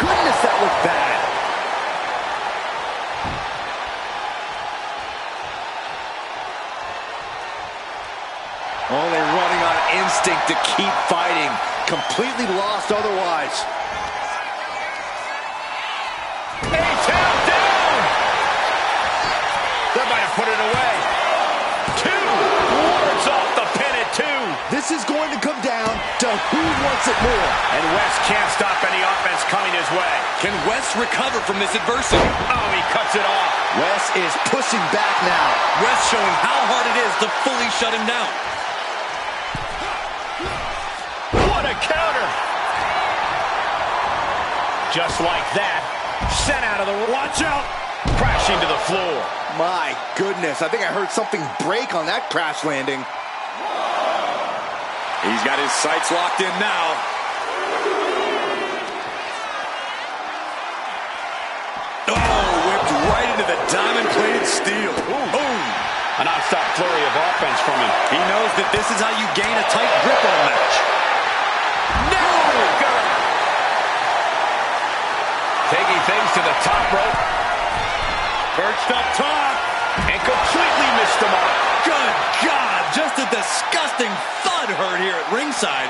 Goodness, that looked bad. Only running on instinct to keep fighting. Completely lost otherwise. A-Town down! That might have put it away. 2. Wards off the pin at 2. This is going to come down to who wants it more. And West can't stop any offense coming his way. Can West recover from this adversity? Oh, he cuts it off. West is pushing back now. West showing how hard it is to fully shut him down. What a counter. Just like that, sent out of the... Watch out. Crashing to the floor. My goodness, I think I heard something break on that crash landing. He's got his sights locked in now. Oh, whipped right into the diamond-plated steel. Boom. A non-stop flurry of offense from him. He knows that this is how you gain a tight grip on a match. No! Taking things to the top rope. Perched up top. And completely missed the mark. Good God, just a disgusting thud heard here at ringside.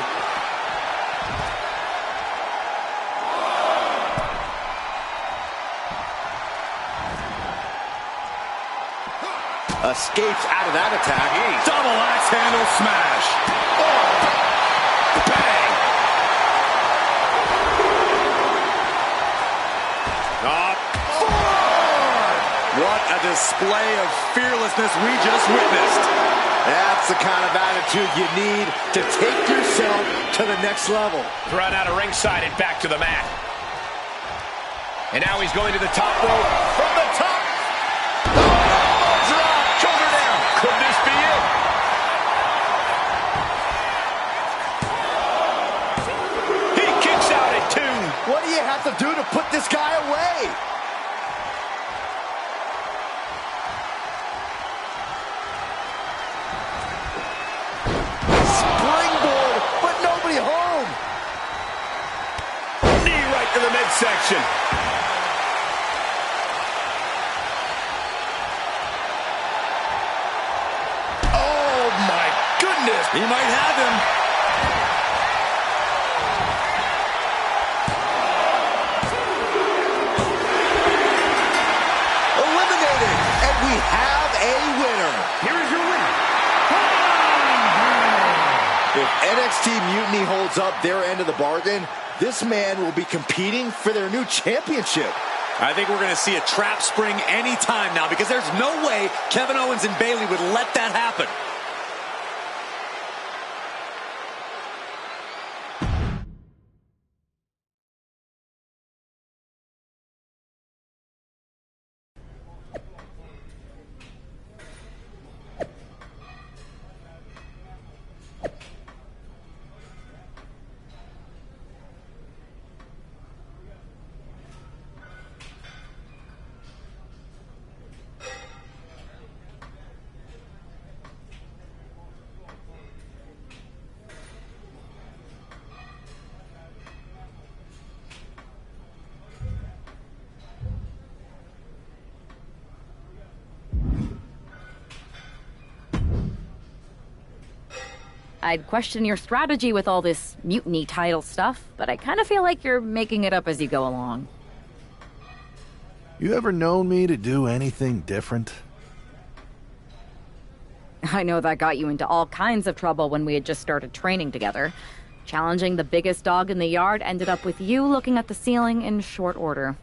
Escapes out of that attack. Double axe handle smash. Oh. Bang. What a display of fearlessness we just witnessed. That's the kind of attitude you need to take yourself to the next level. Thrown out of ringside and back to the mat. And now he's going to the top rope. From the top. Oh, drop. Shoulder down. Could this be it? He kicks out at 2. What do you have to do to put this guy away? To the midsection. Oh my goodness! He might have him. Eliminated, and we have a winner. Here is your winner. If NXT Mutiny holds up their end of the bargain, this man will be competing for their new championship. I think we're going to see a trap spring any time now because there's no way Kevin Owens and Bayley would let that happen. I'd question your strategy with all this mutiny title stuff, but I kind of feel like you're making it up as you go along. You ever known me to do anything different? I know that got you into all kinds of trouble when we had just started training together. Challenging the biggest dog in the yard ended up with you looking at the ceiling in short order.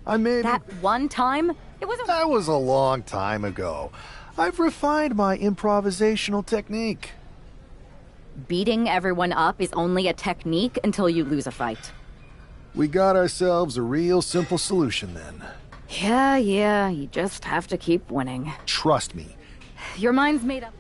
I made... That one time? It was That was a long time ago. I've refined my improvisational technique. Beating everyone up is only a technique until you lose a fight. We got ourselves a real simple solution then. Yeah, you just have to keep winning. Trust me. Your mind's made up.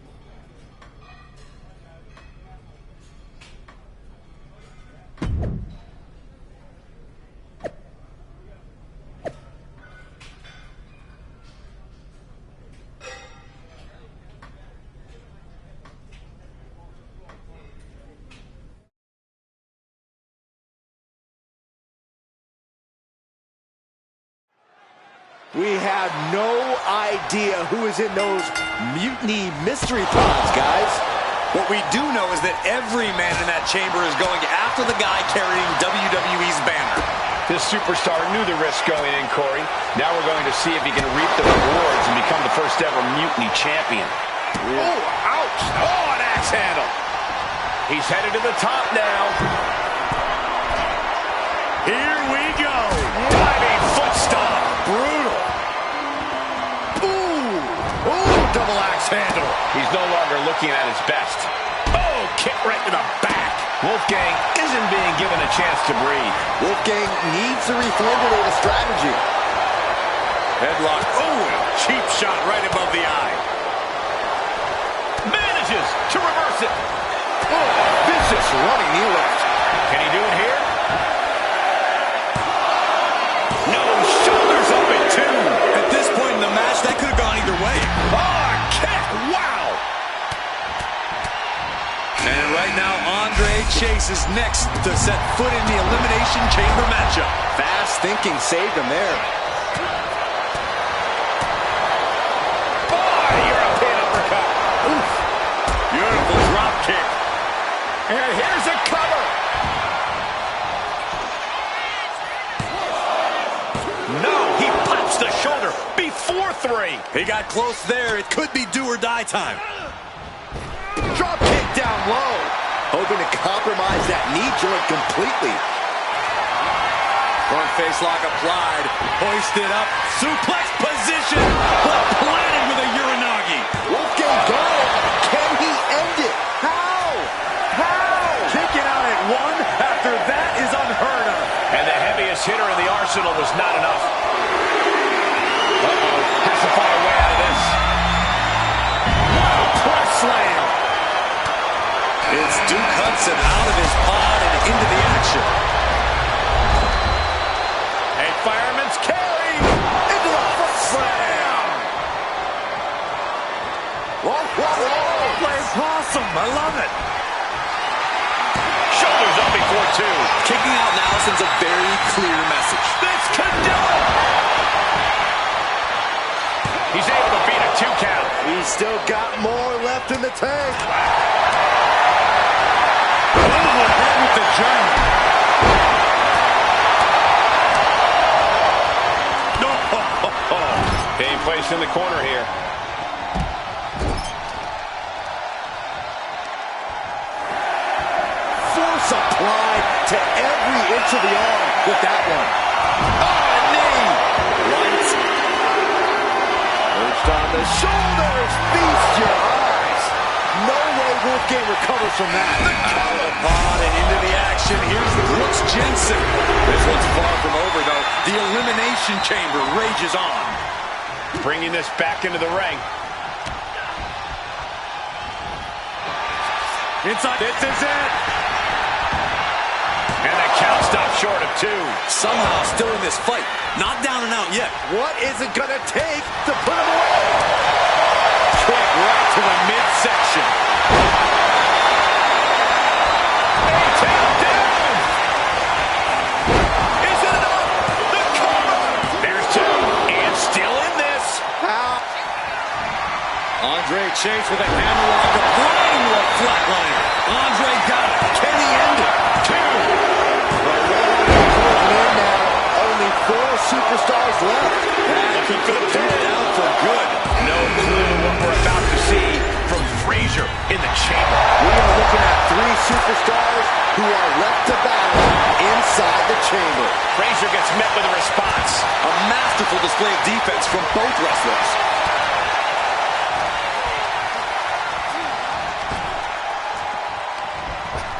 We have no idea who is in those mutiny mystery pods, guys. What we do know is that every man in that chamber is going after the guy carrying WWE's banner. This superstar knew the risk going in, Corey. Now we're going to see if he can reap the rewards and become the first ever Mutiny champion. Oh, ouch! Oh, an axe handle. He's headed to the top now. Here we go. Diving foot stomp. Brutal. Ooh, double axe handle. He's no longer looking at his best. Oh, kick right to the back. Wolfgang isn't being given a chance to breathe. Wolfgang needs to reformulate a strategy. Headlock. Oh, a cheap shot right above the eye. Manages to reverse it. Oh, vicious running knee lift. Can he do it here? No, shoulders up at 2. At this point in the match, that could have gone either way. Oh, kick. Wow. And right now, Andre Chase is next to set foot in the Elimination Chamber matchup. Fast thinking saved him there. Oh, European uppercut. Oof. Beautiful drop kick. And here's a cover. No, he pops the shoulder before 3. He got close there. It could be do or die time. Drop kick down low. Hoping to compromise that knee joint completely. Front face lock applied. Hoisted up. Suplex position. But planted with a Uranagi. Wolfgang got it. Can he end it? How? Kicking out at 1 after that is unheard of. And the heaviest hitter in the arsenal was not enough. Uh-oh. Has to find a way out of this. Wow, press slam. It's Duke Hudson out of his pod and into the action. A fireman's carry into the foot slam. Whoa. Playing possum. I love it. Shoulders up before 2. Kicking out now sends a very clear message. This could do it. He's able to beat a 2 count. He's still got more left in the tank. Overhead with the German. Being placed in the corner here. Force applied to every inch of the arm with that one. Oh, knee. Right. Perched on the shoulders. Feast your eyes. No way Wolfgang recovers from that. Out of the pod and into the action. Here's Brooks Jensen. This one's far from over, though. The Elimination Chamber rages on. Bringing this back into the ring. Inside. This is it. And the count stopped short of 2. Somehow still in this fight. Not down and out yet. What is it going to take to put him away? Kick right to the midsection. Takedown. Is it enough? The cover. There's 2. And still in this. Andre Chase with a hammerlock applying to a flatliner. Andre got it. Can he end it? 2. Only 4 superstars left. Looking for the pin out for good. No clue what we're about to see from Frazier in the chamber. We are looking at 3 superstars who who are left to battle inside the chamber. Frazier gets met with a response. A masterful display of defense from both wrestlers.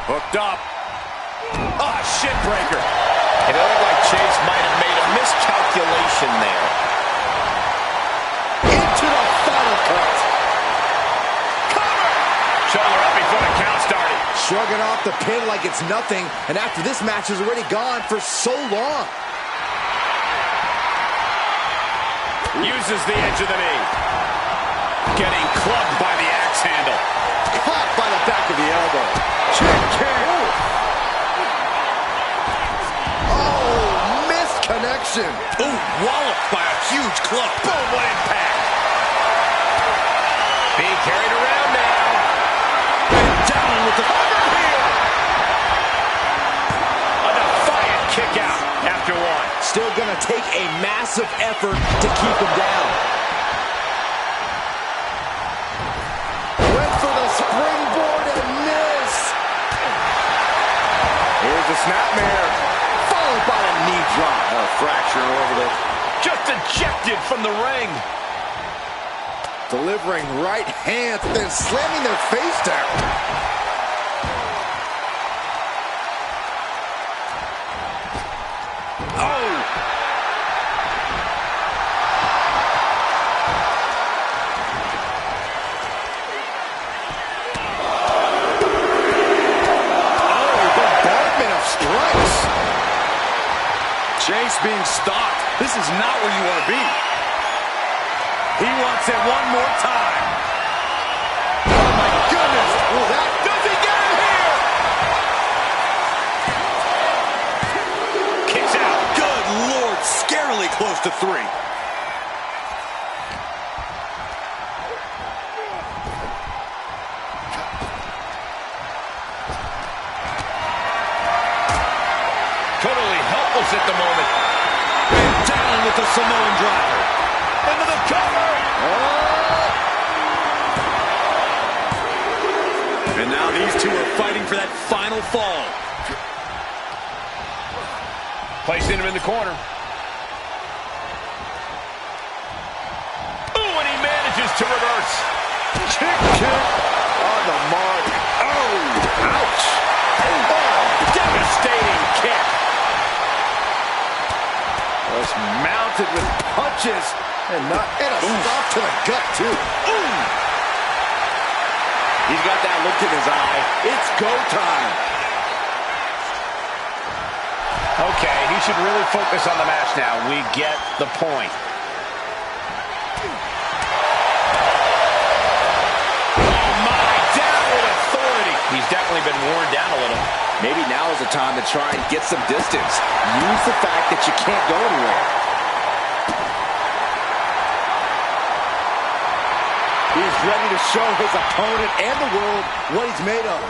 Hooked up. Ah, shit breaker. It looked like Chase might have made a miscalculation there. Into the final cut. Cover! Shoulder up before the count started. Shrugging off the pin like it's nothing, and after this match is already gone for so long. Uses the edge of the knee. Getting clubbed by the axe handle. Caught by the back of the elbow. Kick, kick. Oh, missed connection. Ooh, walloped by a huge club. Boom, what impact. Being carried around now. And down with the cover here. A defiant kick out after one. Still gonna take a massive effort to keep him down. Went for the springboard and missed. Here's the snapmare. Followed by a knee drop. A fracture over the... Just ejected from the ring. Delivering right hands, then slamming their face down. Oh! Bombardment of strikes. Chase being stopped. This is not where you want to be. He wants it one more time. Oh my goodness. Well, that Does he get it here? Kicks out. Good Lord, scarily close to 3. Totally helpless at the moment. And down with the Samoan driver. Into the cover. And now these two are fighting for that final fall. Placing him in the corner. Ooh, and he manages to reverse. kick on the mark. Oh, ouch. Oh, devastating kick. Was mounted with punches. And a stop to the gut, too. Ooh. He's got that look in his eye. It's go time. Okay, he should really focus on the match now. We get the point. Oh my, down with authority. He's definitely been worn down a little. Maybe now is the time to try and get some distance. Use the fact that you can't go anywhere. He's ready to show his opponent and the world what he's made of.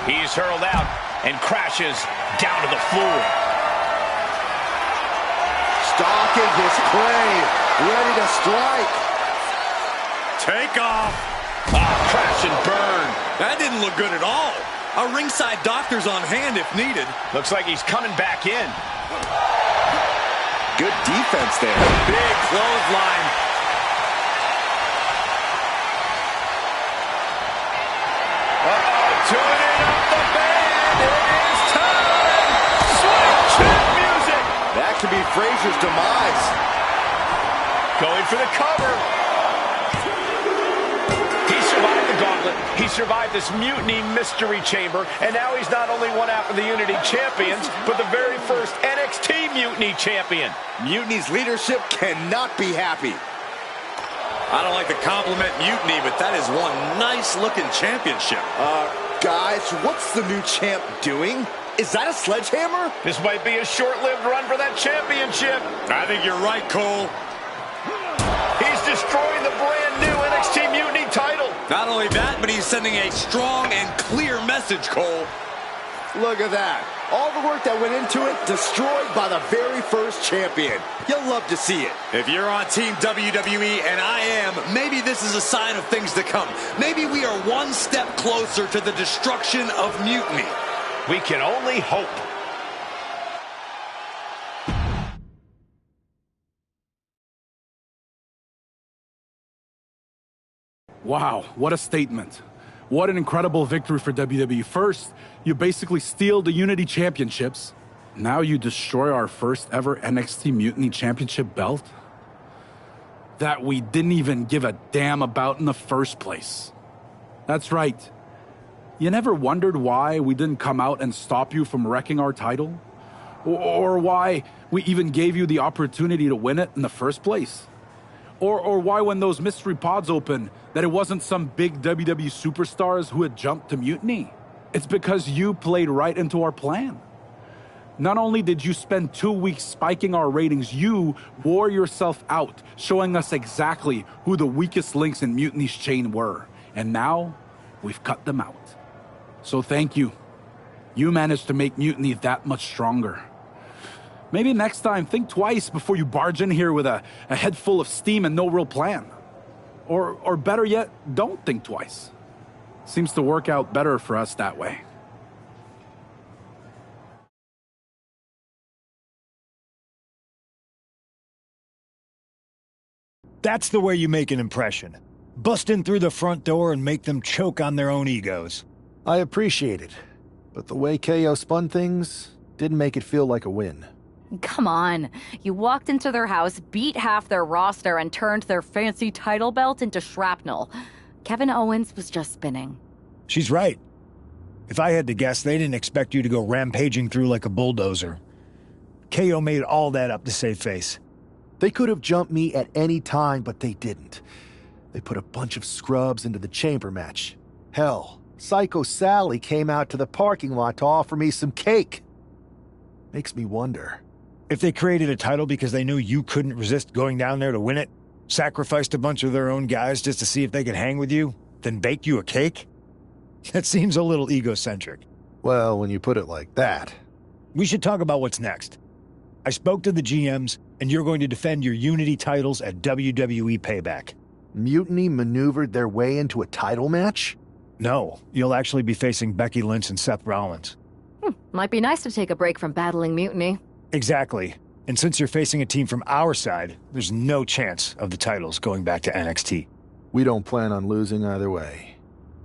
He's hurled out and crashes down to the floor. Stalking his prey, ready to strike. Take off. Crash and burn. That didn't look good at all. A ringside doctor's on hand if needed. Looks like he's coming back in. Good defense there. Big clothesline. Tuning up the band. It is time. Sweet chin music. That could be Frazier's demise. Going for the cover. He survived the gauntlet. He survived this Mutiny Mystery Chamber. And now he's not only one half of the Unity Champions, but the very first NXT Mutiny Champion. Mutiny's leadership cannot be happy. I don't like to compliment Mutiny, but that is one nice-looking championship. Guys, what's the new champ doing? Is that a sledgehammer? This might be a short-lived run for that championship. I think you're right, Cole. He's destroying the brand new NXT Mutiny title. Not only that, but he's sending a strong and clear message, Cole. Look at that. All the work that went into it, destroyed by the very first champion. You'll love to see it. If you're on Team WWE, and I am, maybe this is a sign of things to come. Maybe we are one step closer to the destruction of Mutiny. We can only hope. Wow, what a statement. What an incredible victory for WWE. First, you basically steal the Unity Championships. Now you destroy our first ever NXT Mutiny Championship belt that we didn't even give a damn about in the first place. That's right. You never wondered why we didn't come out and stop you from wrecking our title? Or why we even gave you the opportunity to win it in the first place? Or why when those mystery pods opened, that it wasn't some big WWE superstars who had jumped to Mutiny? It's because you played right into our plan. Not only did you spend 2 weeks spiking our ratings, you wore yourself out, showing us exactly who the weakest links in Mutiny's chain were. And now, we've cut them out. So thank you. You managed to make Mutiny that much stronger. Maybe next time, think twice before you barge in here with a head full of steam and no real plan. Or better yet, don't think twice. Seems to work out better for us that way. That's the way you make an impression. Bust in through the front door and make them choke on their own egos. I appreciate it, but the way KO spun things didn't make it feel like a win. Come on. You walked into their house, beat half their roster, and turned their fancy title belt into shrapnel. Kevin Owens was just spinning. She's right. If I had to guess, they didn't expect you to go rampaging through like a bulldozer. KO made all that up to save face. They could have jumped me at any time, but they didn't. They put a bunch of scrubs into the chamber match. Hell, Psycho Sally came out to the parking lot to offer me some cake. Makes me wonder. If they created a title because they knew you couldn't resist going down there to win it, sacrificed a bunch of their own guys just to see if they could hang with you, then bake you a cake? That seems a little egocentric. Well, when you put it like that. We should talk about what's next. I spoke to the GMs, and you're going to defend your Unity titles at WWE Payback. Mutiny maneuvered their way into a title match? No, you'll actually be facing Becky Lynch and Seth Rollins. Might be nice to take a break from battling Mutiny. Exactly. And since you're facing a team from our side, there's no chance of the titles going back to NXT. We don't plan on losing either way.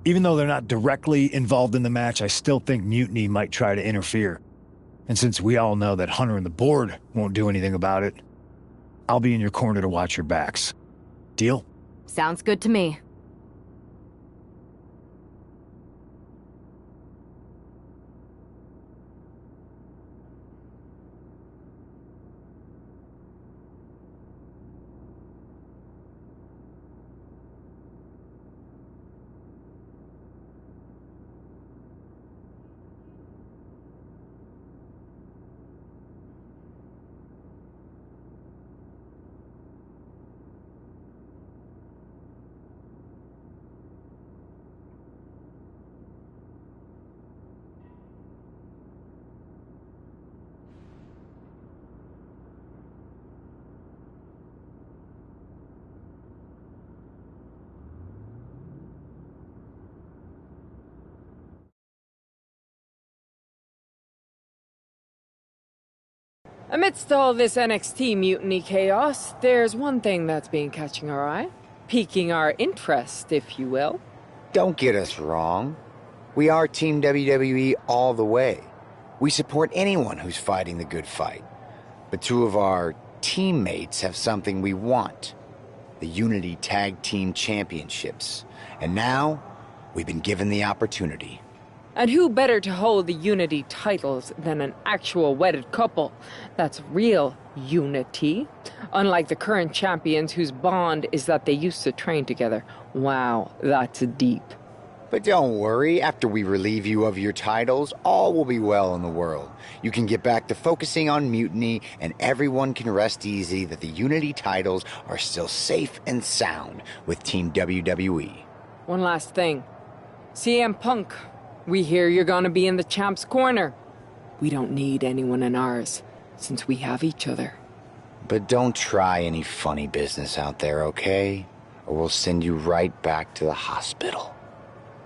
Even though they're not directly involved in the match, I still think Mutiny might try to interfere. And since we all know that Hunter and the board won't do anything about it, I'll be in your corner to watch your backs. Deal? Sounds good to me. Amidst all this NXT mutiny chaos, there's one thing that's been catching our eye. Piquing our interest, if you will. Don't get us wrong. We are Team WWE all the way. We support anyone who's fighting the good fight. But two of our teammates have something we want. The Unity Tag Team Championships. And now, we've been given the opportunity. And who better to hold the Unity titles than an actual wedded couple? That's real unity. Unlike the current champions whose bond is that they used to train together. Wow, that's deep. But don't worry, after we relieve you of your titles, all will be well in the world. You can get back to focusing on Mutiny, and everyone can rest easy that the Unity titles are still safe and sound with Team WWE. One last thing. CM Punk. We hear you're gonna be in the champ's corner. We don't need anyone in ours, since we have each other. But don't try any funny business out there, okay? Or we'll send you right back to the hospital.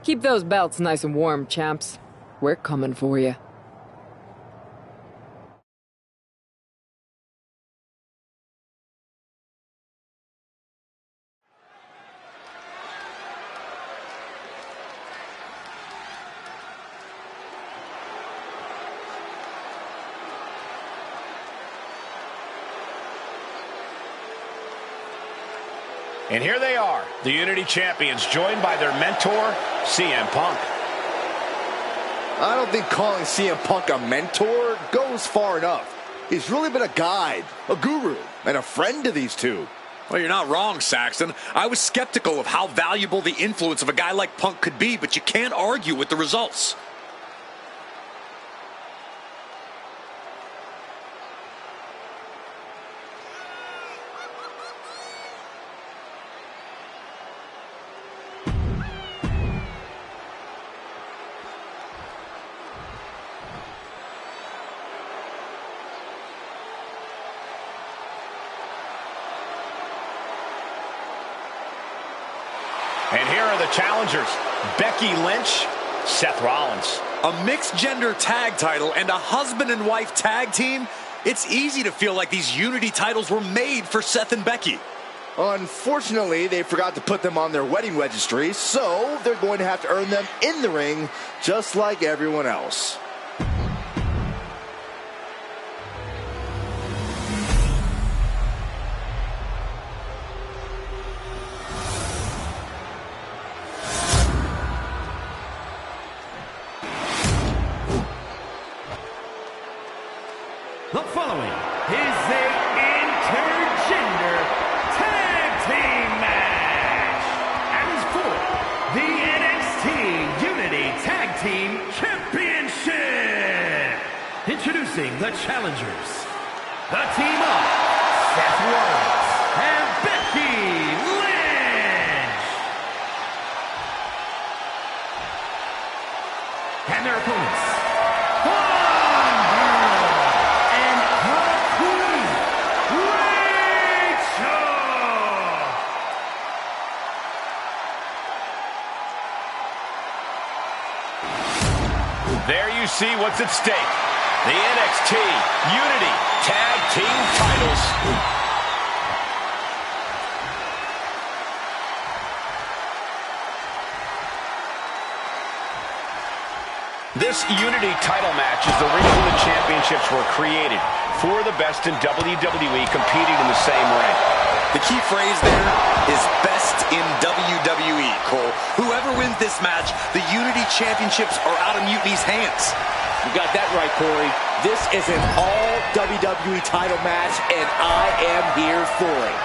Keep those belts nice and warm, champs. We're coming for you. And here they are, the Unity Champions, joined by their mentor, CM Punk. I don't think calling CM Punk a mentor goes far enough. He's really been a guide, a guru, and a friend to these two. Well, you're not wrong, Saxton. I was skeptical of how valuable the influence of a guy like Punk could be, but you can't argue with the results. And here are the challengers, Becky Lynch, Seth Rollins. A mixed-gender tag title and a husband and wife tag team? It's easy to feel like these Unity titles were made for Seth and Becky. Unfortunately, they forgot to put them on their wedding registry, so they're going to have to earn them in the ring, just like everyone else. The following is a intergender tag team match and is for the NXT Unity Tag Team Championship. Introducing the challengers, the team of Seth Rollins and Becky Lynch. And their opponents, There you see what's at stake. The NXT Unity Tag Team titles. This Unity title match is the reason the championships were created, for the best in WWE competing in the same ring. The key phrase there is best in WWE, Cole. Whoever wins this match, the Unity Championships are out of Mutiny's hands. You got that right, Corey. This is an all WWE title match, and I am here for it.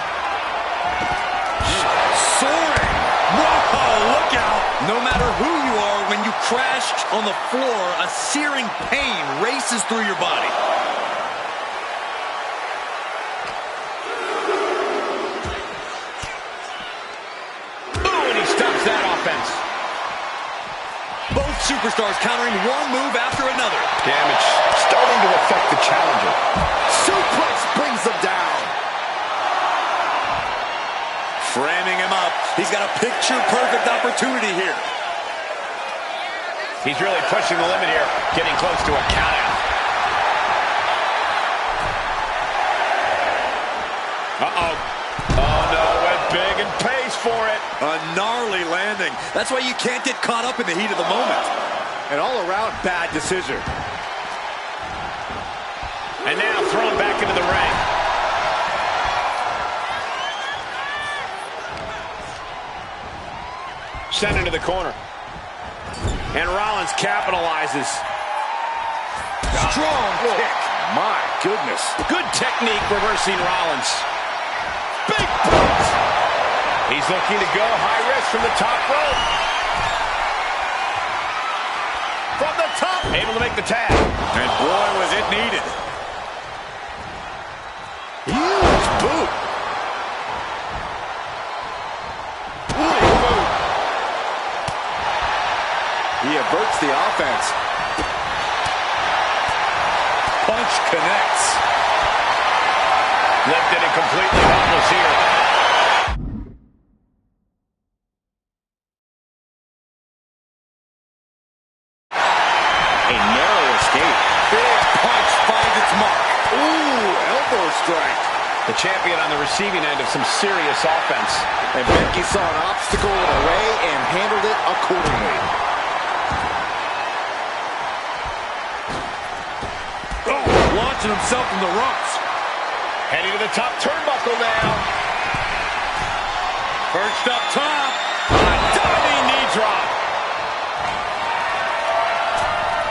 Soaring! Whoa, look out! No matter who you are, when you crash on the floor, a searing pain races through your body. Both superstars countering one move after another. Damage starting to affect the challenger. Suplex brings them down. Framing him up. He's got a picture-perfect opportunity here. He's really pushing the limit here, getting close to a countout. Uh-oh. Oh, no, went big and pays for it. A gnarly landing. That's why you can't get caught up in the heat of the moment. An all-around bad decision. And now thrown back into the ring. Sent into the corner. And Rollins capitalizes. Strong kick. My goodness. Good technique reversing Rollins. Big boot. He's looking to go high risk from the top rope. From the top. Able to make the tag. And boy, was it needed. Huge boot. Big boot. He averts the offense. Punch connects. Lifted and completely helpless here. A narrow escape. Big punch finds its mark. Ooh, elbow strike. The champion on the receiving end of some serious offense. And Becky saw an obstacle in the way and handled it accordingly. Oh, launching himself from the ropes. Heading to the top turnbuckle now. Perched up top. A diving knee drop.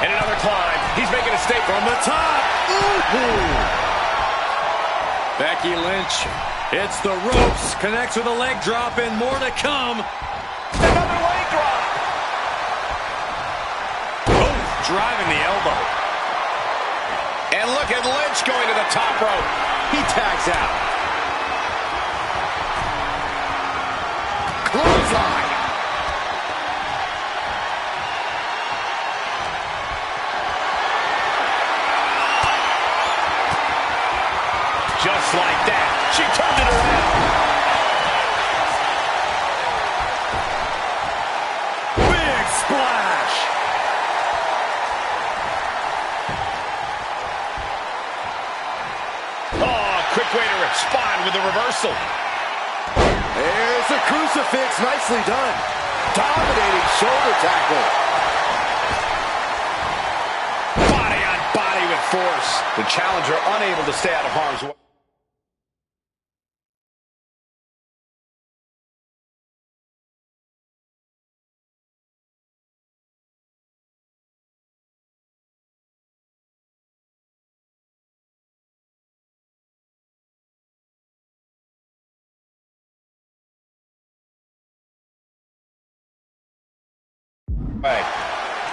And another climb. He's making a statement from the top. Ooh. Becky Lynch hits the ropes, connects with a leg drop, and more to come. Another leg drop. Oh, driving the elbow. And look at Lynch going to the top rope. He tags out. Clothesline. Just like that, she turned it around. Big splash. Oh, quick way to respond with the reversal. There's a crucifix, nicely done. Dominating shoulder tackle. Body on body with force. The challenger unable to stay out of harm's way.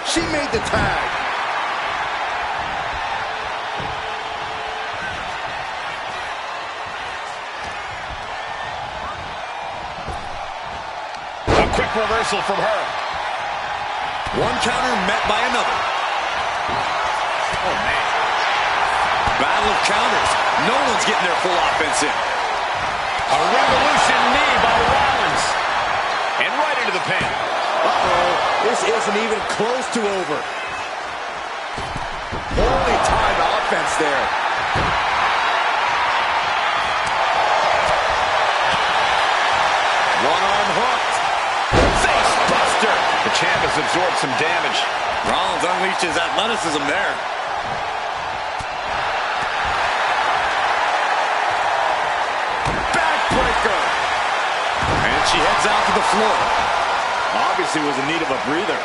She made the tag. A quick reversal from her. One counter met by another. Oh, man. Battle of counters. No one's getting their full offense in. A revolution knee by Rollins. And right into the pin. Uh-oh. This isn't even close to over. Holy timed offense there. One arm hooked. Face buster. The champ has absorbed some damage. Rollins unleashed his athleticism there. Backbreaker. And she heads out to the floor. Obviously was in need of a breather.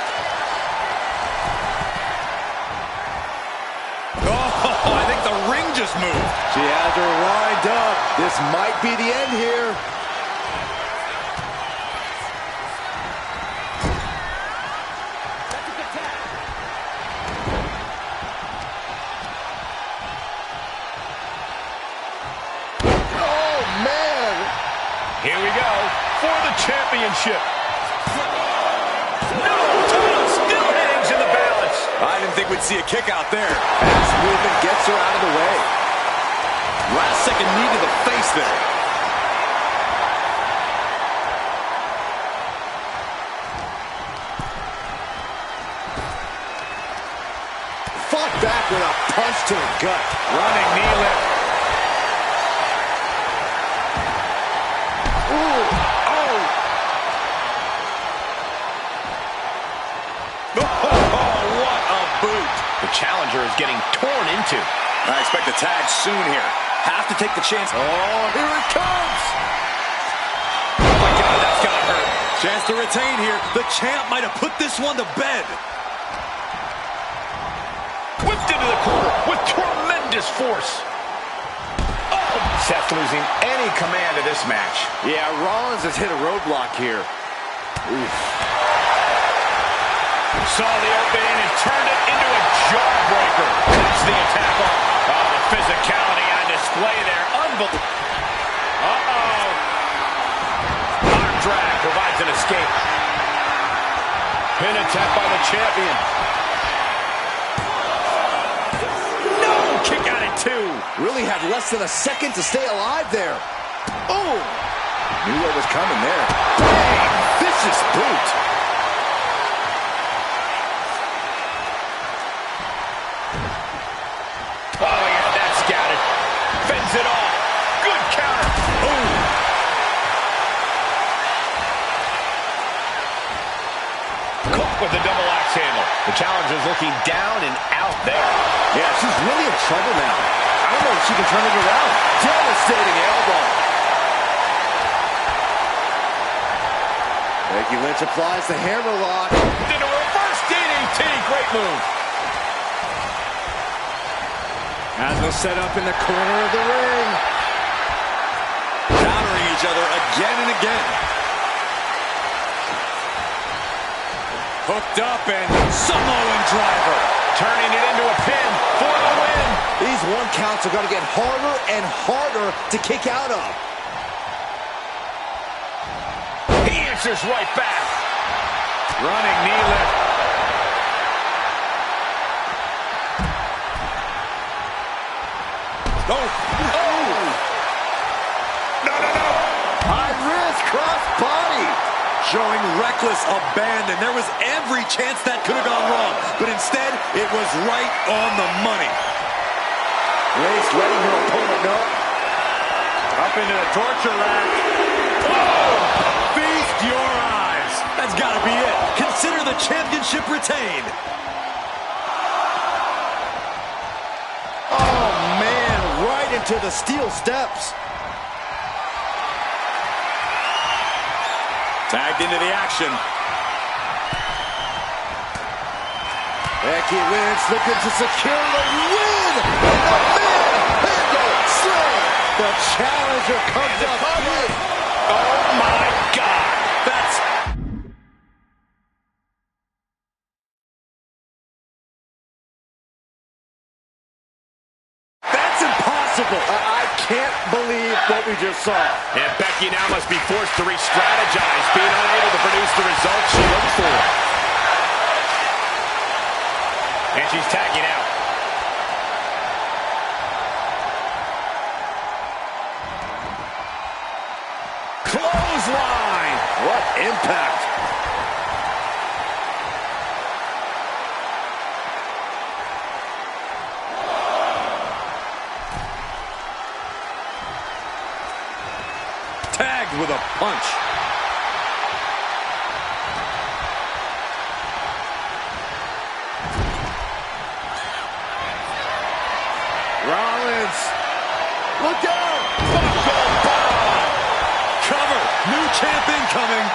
Oh, I think the ring just moved. She has her lined up. This might be the end here. Oh, man. Here we go for the championship. I didn't think we'd see a kick out there. Fast movement gets her out of the way. Last second knee to the face there. Fought back with a punch to the gut. Running knee lift. Ooh. The challenger is getting torn into. I expect a tag soon here. Have to take the chance. Oh, here it comes. Oh, my God, that's got to hurt. Chance to retain here. The champ might have put this one to bed. Whipped into the corner with tremendous force. Oh, Seth losing any command of this match. Yeah, Rollins has hit a roadblock here. Oof. Saw the opening and turned it into a jawbreaker. Cuts the attack off. Oh, the physicality on display there. Unbelievable. Uh-oh. Arm drag provides an escape. Pin attack by the champion. No! Kick out at 2. Really had less than a second to stay alive there. Oh! Knew what was coming there. Bang! Vicious boot. Oh, yeah, that's got it. Fends it off. Good counter. Ooh. Caught with the double axe handle. The challenger's looking down and out there. Yeah, she's really in trouble now. I don't know if she can turn it around. Devastating elbow. Edge applies the hammerlock. Into a reverse DDT. Great move. As they'll set up in the corner of the ring. Countering each other again and again. Hooked up and Samoan driver. Turning it into a pin for the win. These 1 counts are going to get harder and harder to kick out of. He answers right back. Running knee lift. Oh! Oh! No, no, no! High risk cross body. Showing reckless abandon. There was every chance that could have gone wrong, but instead, it was right on the money. Lace letting her opponent know. Up into the torture rack. Oh! Feast your eyes. That's got to be it. Consider the championship retained. Oh, man, right into the steel steps. Tagged into the action. Becky Lynch looking to secure the win. And the manhandle slam. The challenger comes up big. Oh, my God. That's impossible. I can't believe what we just saw. And Becky now must be forced to re-strategize, being unable to produce the results she looked for. And she's tagging out. Clothesline! What impact. Tagged with a punch. Rollins. Look out! Cover. New champ incoming.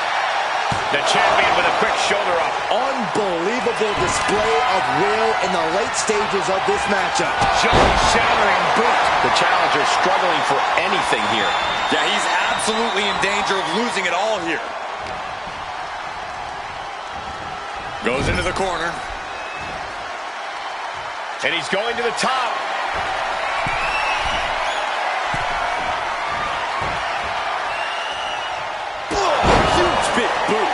The champion with a quick shoulder up. Unbelievable display of will in the late stages of this matchup. Shattering boot. The challenger struggling for anything here. Yeah, he's absolutely in danger of losing it all here. Goes into the corner. And he's going to the top. Huge big boot.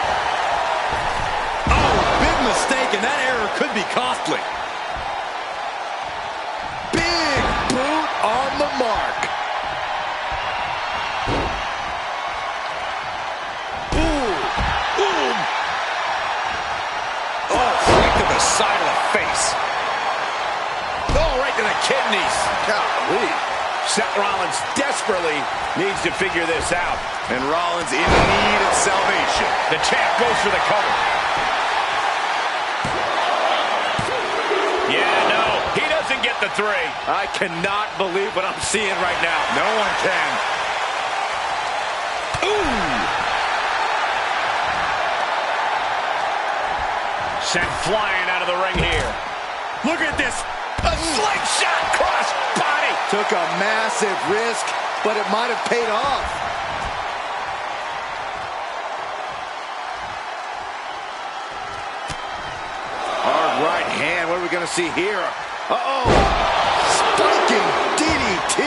Oh, big mistake, and that error could be costly. Big boot on the mark. The side of the face. Oh, right to the kidneys. Golly. Seth Rollins desperately needs to figure this out. And Rollins in need of salvation. The champ goes for the cover. Yeah, no, he doesn't get the 3. I cannot believe what I'm seeing right now. No one can. Ooh. Sent flying out of the ring here. Look at this. A slingshot cross body. Took a massive risk, but it might have paid off. Hard right hand. What are we going to see here? Uh-oh. Spiking DDT.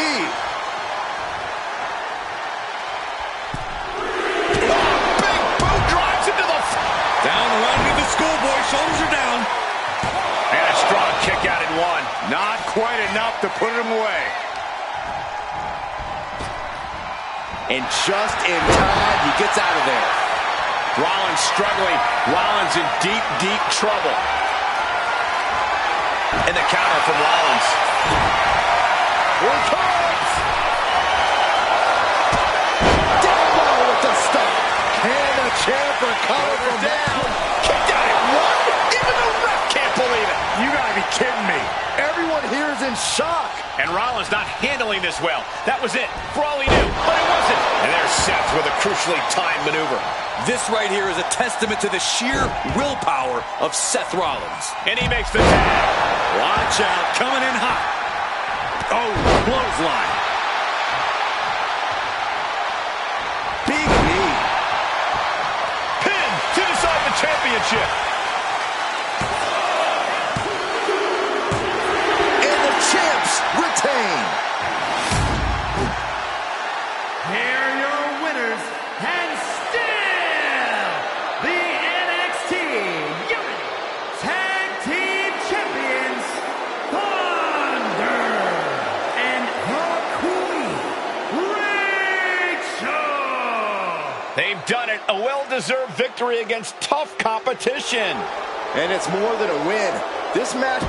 Down the line with the schoolboy. Shoulders are down. And a strong kick out in 1. Not quite enough to put him away. And just in time, he gets out of there. Rollins struggling. Rollins in deep, deep trouble. And the counter from Rollins. Here it comes. Down with the stomp. Can the champ recover from down? Kicked out at 1. Even the ref can't believe it. You gotta be kidding me. Everyone here is in shock. And Rollins not handling this well. That was it, for all he knew, but it wasn't. And there's Seth with a crucially timed maneuver. This right here is a testament to the sheer willpower of Seth Rollins. And he makes the tag. Watch out, coming in hot. Oh, clothesline. Big knee. Pin to decide the championship. And the champs retain. Here are your winners, and still the NXT Unity Tag Team Champions, Thunder and the Queen, Rachel. They've done it. A well-deserved victory against tough competition. And it's more than a win. This match...